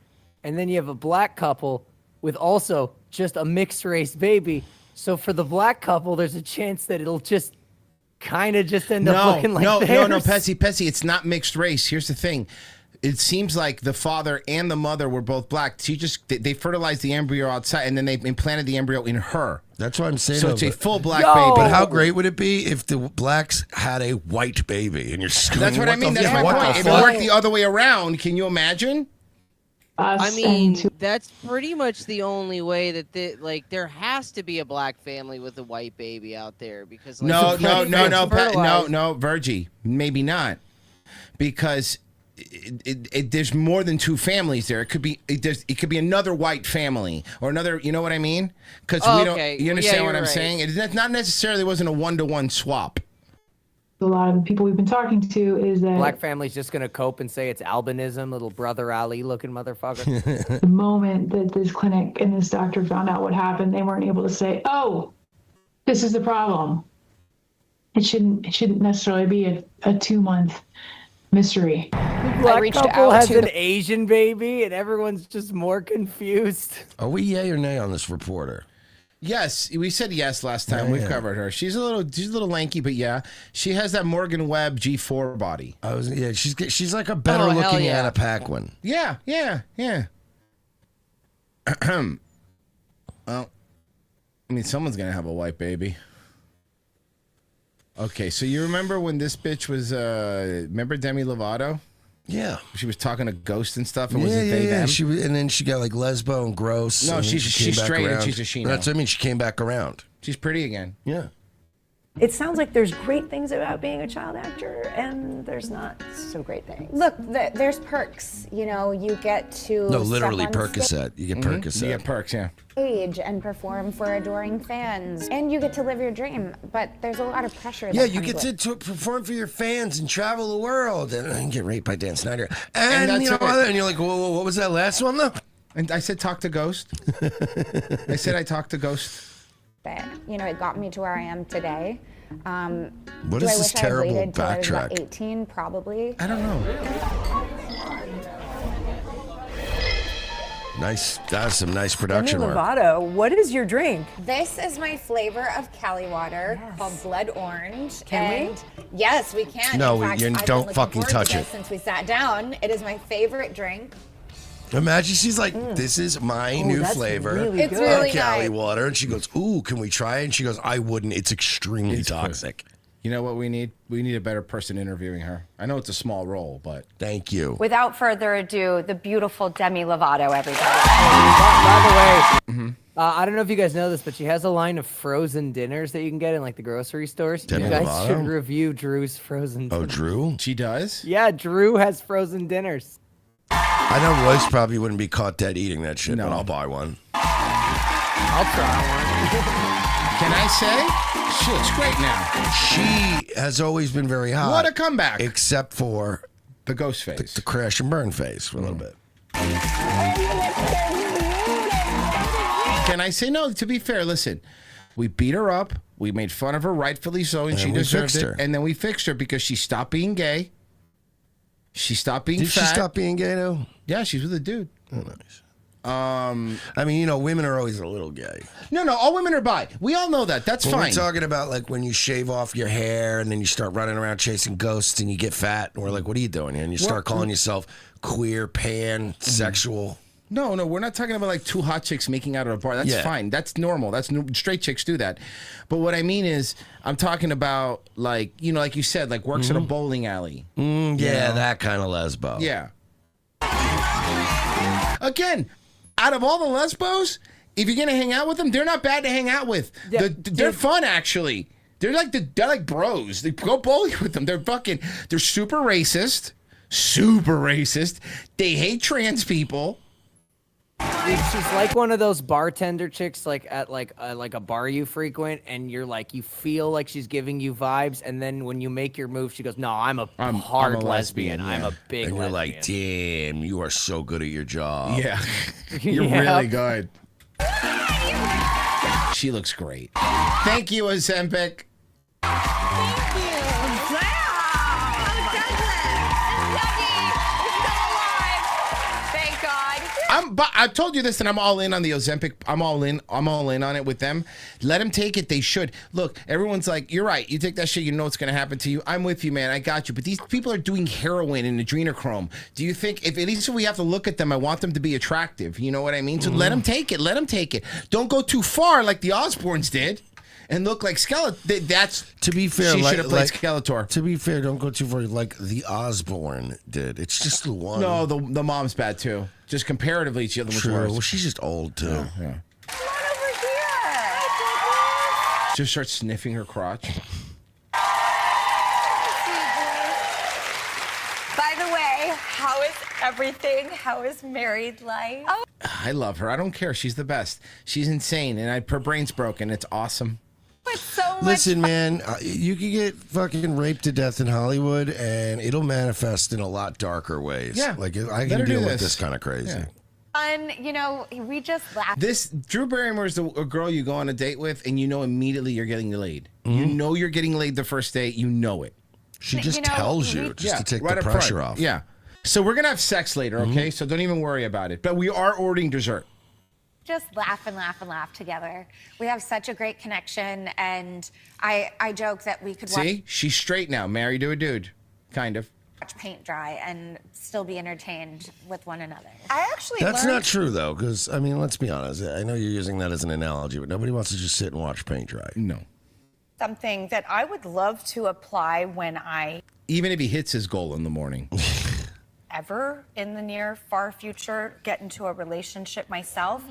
and then you have a black couple with also just a mixed race baby. So for the black couple, there's a chance that it'll just kind of just end up looking like theirs. No, Pessy, it's not mixed race. Here's the thing. It seems like the father and the mother were both black. They fertilized the embryo outside, and then they implanted the embryo in her. That's what I'm saying. So it's a full black baby. But how great would it be if the blacks had a white baby? And you're screaming, That's what I mean. That's my point. If it worked the other way around, can you imagine? I mean, that's pretty much the only way that there has to be a black family with a white baby out there because No, Virgie, maybe not, because there's more than 2 families there. It could be another white family or another. You know what I mean? Because we don't. You understand what I'm saying? It's not necessarily wasn't a 1-to-1 swap. A lot of the people we've been talking to is that black family's just gonna cope and say it's albinism, little brother Ali looking motherfucker. the moment that this clinic and this doctor found out what happened, they weren't able to say, "Oh, this is the problem." It shouldn't necessarily be a 2-month mystery. Black couple has an Asian baby, and everyone's just more confused. Are we yay or nay on this reporter? Yes, we said yes last time. We've covered her. She's a little lanky, but yeah, she has that Morgan Webb G4 body. She's like a better looking Anna Paquin. Yeah. Well, I mean, someone's gonna have a white baby. Okay, so you remember when this bitch was? Remember Demi Lovato? Yeah. She was talking to Ghost and stuff. And was Yeah, it yeah, they, yeah. them? She was, and then she got like lesbo and gross. No, and then she's she came back straight and around. she's a she now. That's what I mean. She came back around. She's pretty again. Yeah. It sounds like there's great things about being a child actor, and there's not so great things. Look, there's perks. You know, you get to No, literally step on Percocet. You get Percocet. You get perks, yeah. stage and perform for adoring fans, and you get to live your dream. But there's a lot of pressure. Yeah, that you comes get with to perform for your fans and travel the world and get raped by Dan Snyder. And And, you know, that's it. and you're like, whoa, what was that last one though? And I said, talk to Ghost. I said, I talked to Ghost. it. You know, it got me to where I am today. What do is I this wish terrible I had waited till I was about backtrack? 18? Probably. I don't know. Nice. That's some nice Demi production work. Lovato, what is your drink? This is my flavor of Cali water called Blood Orange. Can we? Yes, we can. No, In fact, you I've been don't looking fucking forward to touch this it. Since we sat down, it is my favorite drink. Imagine she's like, this is my new that's flavor really It's good. really of Cali nice. water. And she goes, ooh, can we try it? And she goes, I wouldn't. It's extremely toxic. You know what we need? We need a better person interviewing her. I know it's a small role, but thank you. Without further ado, the beautiful Demi Lovato, everybody. By the way, I don't know if you guys know this, but she has a line of frozen dinners that you can get in like the grocery stores. Demi You guys Lovato? should review Drew's frozen Oh, dinners. Drew? She does? Yeah, Drew has frozen dinners. I know Royce probably wouldn't be caught dead eating that shit, but I'll buy one. I'll try Can I say? She looks great now. She has always been very hot. What a comeback. Except for the ghost phase. The crash and burn phase for a little bit. Can I say no? To be fair, listen, we beat her up. We made fun of her, rightfully so, and she we deserved fixed it. her. And then we fixed her because she stopped being gay. She stopped being Did fat. she stop being gay though? Yeah, she's with a dude. Oh, nice. I mean, you know, women are always a little gay. No, all women are bi. We all know that. That's When fine. we're talking about like when you shave off your hair and then you start running around chasing ghosts and you get fat, and we're like, what are you doing here? And you start calling yourself queer, pan, sexual. No, we're not talking about like two hot chicks making out at a bar. That's Yeah. fine. That's normal. Straight chicks do that. But what I mean is, I'm talking about like, you know, like you said, like works at a bowling alley. Yeah, that kind of lesbo. Yeah. Again, out of all the lesbos, if you're gonna hang out with them, they're not bad to hang out with. Yeah, They're fun actually. They're like bros. They go bowling with them. They're super racist. Super racist. They hate trans people. Dude, she's like one of those bartender chicks, like at like a bar you frequent, and you're like, you feel like she's giving you vibes, and then when you make your move, she goes, "No, I'm a hard a lesbian, I'm yeah." a big." And you're lesbian. like, damn, you are so good at your job. Yeah. You're Yeah. really good. She looks great. Thank you, Ozempic. Thank God. But I told you this, and I'm all in on the Ozempic. I'm all in on it with them. Let them take it. They should. Look, everyone's like, you're right. You take that shit, you know what's going to happen to you. I'm with you, man. I got you. But these people are doing heroin and adrenochrome. Do you think, if at least if we have to look at them, I want them to be attractive. You know what I mean? So let them take it. Let them take it. Don't go too far like the Osbournes did and look like Skeletor. That's, to be fair, she like, should have played Skeletor. To be fair, don't go too far like the Osbourne did. It's just the one. No, the mom's bad too. Just comparatively, the other one's True. worse. Well, she's just old too. Yeah. Just start sniffing her crotch. By the way, how is everything? How is married life? Oh. I love her. I don't care. She's the best. She's insane, and her brain's broken. It's awesome. It's so much Listen, man, you can get fucking raped to death in Hollywood, and it'll manifest in a lot darker ways. Yeah. Like I Let can her do deal with this. this kind of crazy. Yeah. fun. You know, we just laughed. This Drew Barrymore is a girl you go on a date with, and you know immediately you're getting laid. You know you're getting laid the first date. You know it. She just tells you just to take right the up pressure front. off. Yeah. So we're gonna have sex later, okay? So don't even worry about it. But we are ordering dessert. Just laugh and laugh and laugh together. We have such a great connection, and I joke that we could See, she's straight now, married to a dude, kind of. watch paint dry and still be entertained with one another. I actually That's not true, though, because, I mean, let's be honest. I know you're using that as an analogy, but nobody wants to just sit and watch paint dry. No. something that I would love to apply when I Even if he hits his goal in the morning. ever in the near far future get into a relationship myself.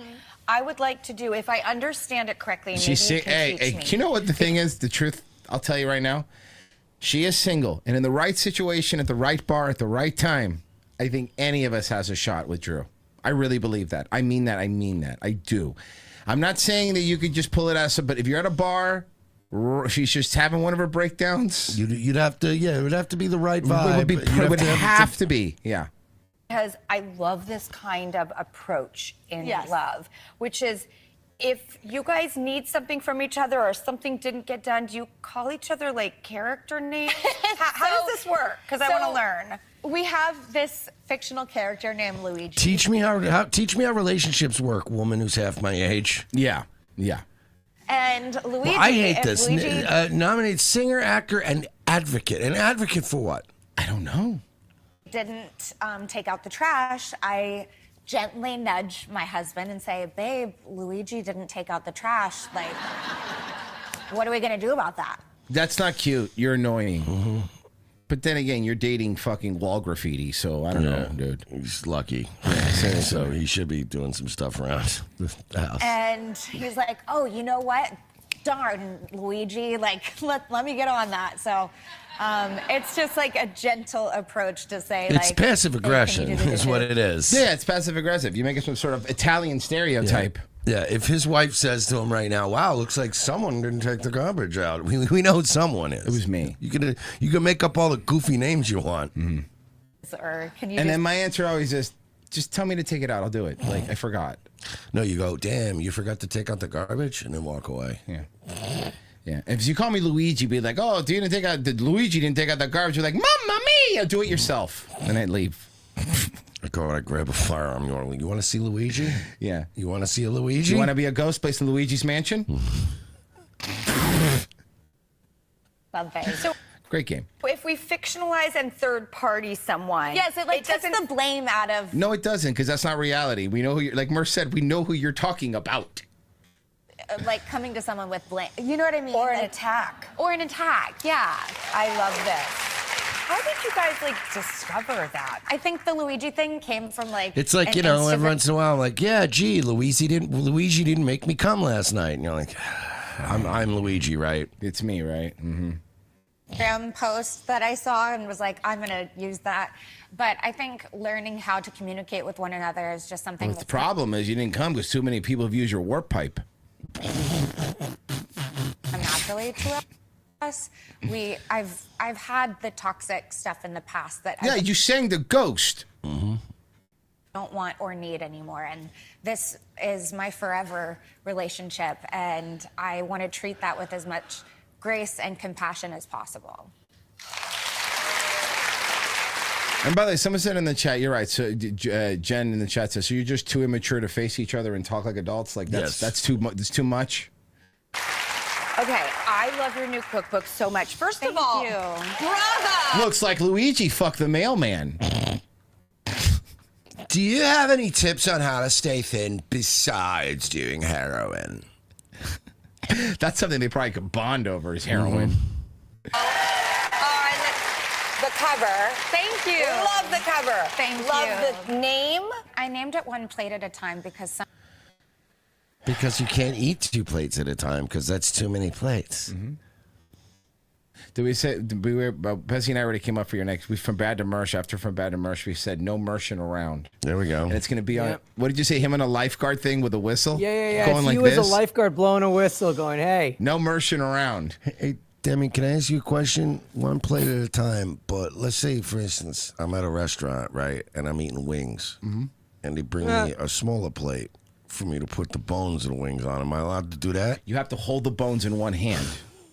I would like to do, if I understand it correctly, maybe you can teach me. You know what the thing is? The truth, I'll tell you right now. She is single, and in the right situation, at the right bar, at the right time, I think any of us has a shot with Drew. I really believe that. I mean that. I do. I'm not saying that you could just pull it out, but if you're at a bar, she's just having one of her breakdowns. You'd have to, it would have to be the right vibe. It would have to be, yeah. Because I love this kind of approach in love, which is if you guys need something from each other or something didn't get done, do you call each other like character names? How does this work? Because I want to learn. We have this fictional character named Luigi. Teach me how relationships work, woman who's half my age. Yeah. And Luigi, I hate this. Nominate singer, actor, and advocate. An advocate for what? I don't know. Didn't take out the trash, I gently nudge my husband and say, babe, Luigi didn't take out the trash. Like, what are we going to do about that? That's not cute. You're annoying. But then again, you're dating fucking wall graffiti, so I don't know, dude. He's lucky. So he should be doing some stuff around the house. And he's like, oh, you know what? Darn, Luigi, like, let me get on that. So it's just like a gentle approach to say, it's like, passive aggression is what it is. Yeah, it's passive aggressive. You make it some sort of Italian stereotype. Yeah, if his wife says to him right now, wow, looks like someone didn't take the garbage out. We know who someone is. It was me. You can make up all the goofy names you want. Or can you then my answer always is, just tell me to take it out. I'll do it. Like, I forgot. No, you go, damn, you forgot to take out the garbage? And then walk away. Yeah. If you call me Luigi, be like, oh, Luigi didn't take out the garbage. You're like, Mamma mia, do it yourself. And I'd leave. I go and I grab a firearm. You want to see Luigi? Yeah. You want to see a Luigi? You want to be a ghost placed in Luigi's mansion? So great game. if we fictionalize and third party someone, yes, it takes the blame out of. No, it doesn't, because that's not reality. We know who you're, like Mer said, we know who you're talking about. Like coming to someone with blame. You know what I mean? Or an attack. Or an attack, yeah. I love this. How did you guys like discover that? I think the Luigi thing came from like. It's like, an every once in a while, I'm like, yeah, gee, Luigi didn't make me come last night. And you're like, I'm Luigi, right? It's me, right? Instagram post that I saw and was like, I'm gonna use that. But I think learning how to communicate with one another is just something. The problem is you didn't come because too many people have used your warp pipe. Naturally to us. I've had the toxic stuff in the past that you sang the ghost. Don't want or need anymore, and this is my forever relationship, and I want to treat that with as much grace and compassion as possible. And by the way, someone said in the chat, you're right. So Jen in the chat says, so you're just too immature to face each other and talk like adults? Like that's too much. Okay, I love your new cookbook so much. First of all, bravo! Looks like Luigi fucked the mailman. Do you have any tips on how to stay thin besides doing heroin? That's something they probably could bond over is heroin. The cover. Thank you. Love the cover. Thank you. Love the name. I named it one plate at a time because Because you can't eat 2 plates at a time because that's too many plates. Did we say, Bessie and I already came up for your next, from bad to Mersh. After from bad to Mersh, we said no Mershing around. There we go. And it's going to be on, what did you say, him on a lifeguard thing with a whistle? Yeah. Going It's like you this? as a lifeguard blowing a whistle going, hey. No Mershing around. Hey, Demi, can I ask you a question? 1 plate at a time, but let's say, for instance, I'm at a restaurant, right, and I'm eating wings, and they bring me a smaller plate for me to put the bones of the wings on. Am I allowed to do that? You have to hold the bones in one hand,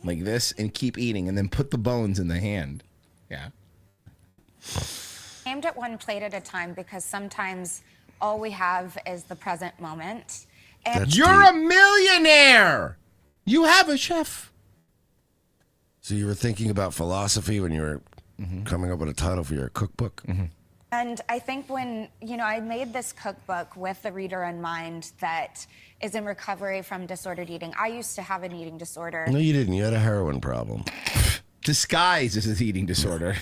like this, and keep eating, and then put the bones in the hand. Yeah. Aimed at one plate at a time because sometimes all we have is the present moment. And You're a millionaire! You have a chef. So you were thinking about philosophy when you were coming up with a title for your cookbook? And I think when, I made this cookbook with the reader in mind that is in recovery from disordered eating. I used to have an eating disorder. No, you didn't. You had a heroin problem. Disguised as an eating disorder.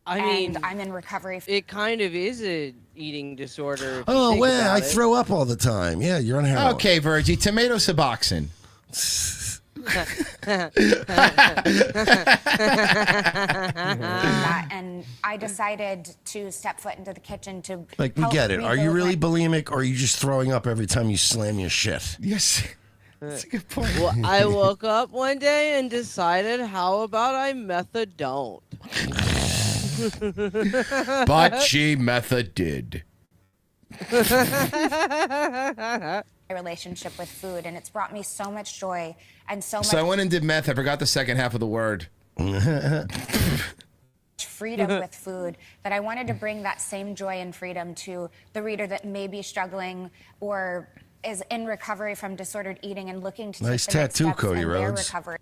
I mean, and I'm in recovery. It kind of is a eating disorder. if you Oh, think well, about I it. throw up all the time. Yeah, you're on heroin. Okay, Virgie, tomato Suboxone. And I decided to step foot into the kitchen to Like, we help get it. Are you rebuild really my- bulimic, or are you just throwing up every time you slam your shit? Yes. That's a good point. Well, I woke up one day and decided, how about I methadone? But she method did. my relationship with food, and it's brought me so much joy and so much So I went and did meth. I forgot the second half of the word. freedom with food, that I wanted to bring that same joy and freedom to the reader that may be struggling or is in recovery from disordered eating and looking to Nice take the next tattoo, steps Cody in their Rhodes. recovery.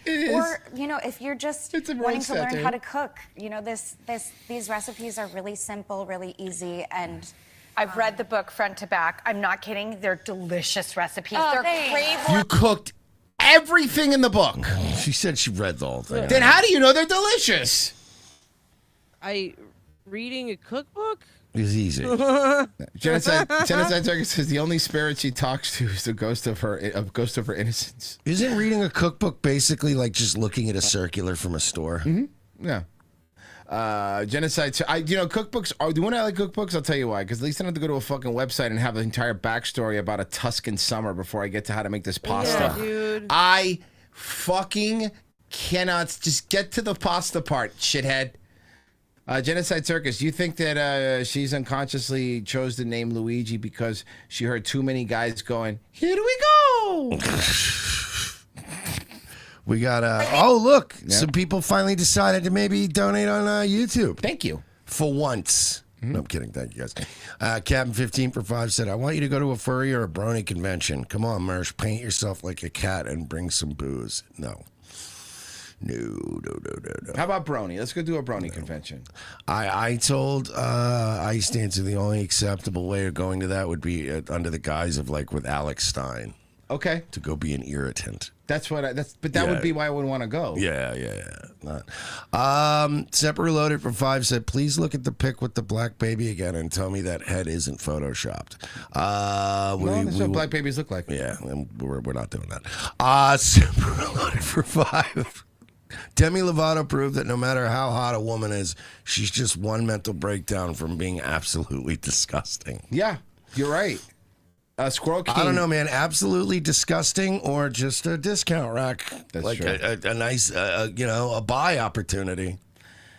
is. Or, you know, if you're just It's a wanting Rhodes to learn tattoo. how to cook, you know, these recipes are really simple, really easy, and I've read the book front to back. I'm not kidding. They're delicious recipes. Oh, They're thanks. crave. You cooked everything in the book. She said she read the whole thing. Then how do you know they're delicious? Reading a cookbook? It's easy. Genocide Turkey says the only spirit she talks to is the ghost of her innocence. Isn't reading a cookbook basically like just looking at a circular from a store? Mm-hmm. Yeah. Genocide. Cookbooks are. Do you want to like cookbooks? I'll tell you why. Because at least I don't have to go to a fucking website and have the entire backstory about a Tuscan summer before I get to how to make this pasta. Yeah, dude. I fucking cannot just get to the pasta part, shithead. Genocide Circus, do you think that she's unconsciously chose the name Luigi because she heard too many guys going, "Here we go"? We got look, some people finally decided to maybe donate on YouTube. Thank you. For once. No, I'm kidding. Thank you, guys. Captain 15 for 5 said, I want you to go to a furry or a brony convention. Come on, Mersh, paint yourself like a cat and bring some booze. No. How about brony? Let's go do a brony convention. I told Ice Dancer the only acceptable way of going to that would be under the guise of like with Alex Stein. Okay. To go be an irritant. But that would be why I would want to go. Yeah. Separate Reloaded for 5 said, please look at the pic with the black baby again and tell me that head isn't photoshopped. That's what black babies look like. Yeah, and we're not doing that. Separate Reloaded for 5. Demi Lovato proved that no matter how hot a woman is, she's just one mental breakdown from being absolutely disgusting. Yeah, you're right. Squirrel King. I don't know, man. Absolutely disgusting or just a discount rack. That's like true. a nice, a buy opportunity.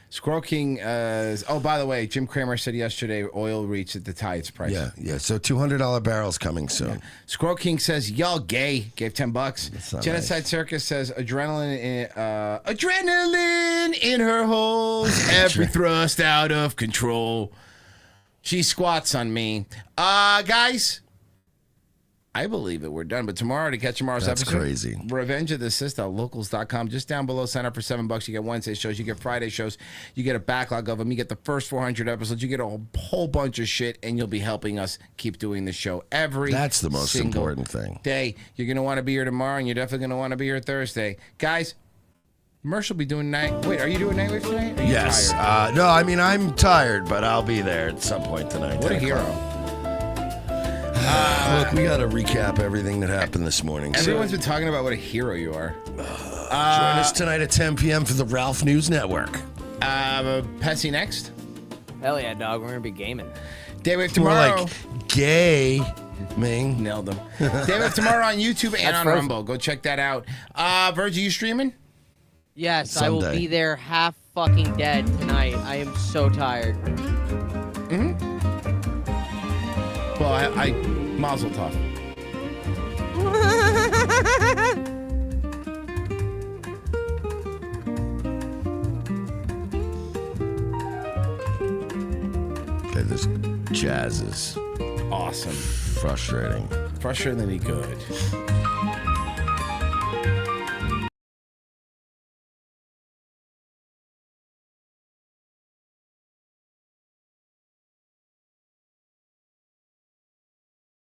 Squirrel King. By the way, Jim Cramer said yesterday oil reached at the highest price. Yeah. So $200 barrels coming soon. Yeah. Squirrel King says, y'all gay. Gave $10. Genocide nice. Circus says, adrenaline in her holes. Every thrust out of control. She squats on me. Guys, I believe that we're done. But tomorrow, to catch tomorrow's That's episode, crazy. Revenge of the Sister, locals.com. Just down below, sign up for $7. You get Wednesday shows. You get Friday shows. You get a backlog of them. You get the first 400 episodes. You get a whole bunch of shit, and you'll be helping us keep doing the show every That's the most single important thing. day. You're going to want to be here tomorrow, and you're definitely going to want to be here Thursday. Guys, Mersh will be doing night. Wait, are you doing nightwave tonight? Are you Yes. tired? No, I mean, I'm tired, but I'll be there at some point tonight. What a 10 o'clock. hero. Look, we got to recap everything that happened this morning. Everyone's been talking about what a hero you are. Join us tonight at 10 p.m. for the Ralph News Network. Pessy next? Hell yeah, dog. We're going to be gaming. Daywave tomorrow. More like gay. Ming. Nailed them. Daywave tomorrow on YouTube and That's on frozen. Rumble. Go check that out. Virgie, you streaming? Yes, I will Someday. be there half fucking dead tonight. I am so tired. Well, I Mazel tov. Okay, this jazz is Awesome. frustrating. Frustratingly good.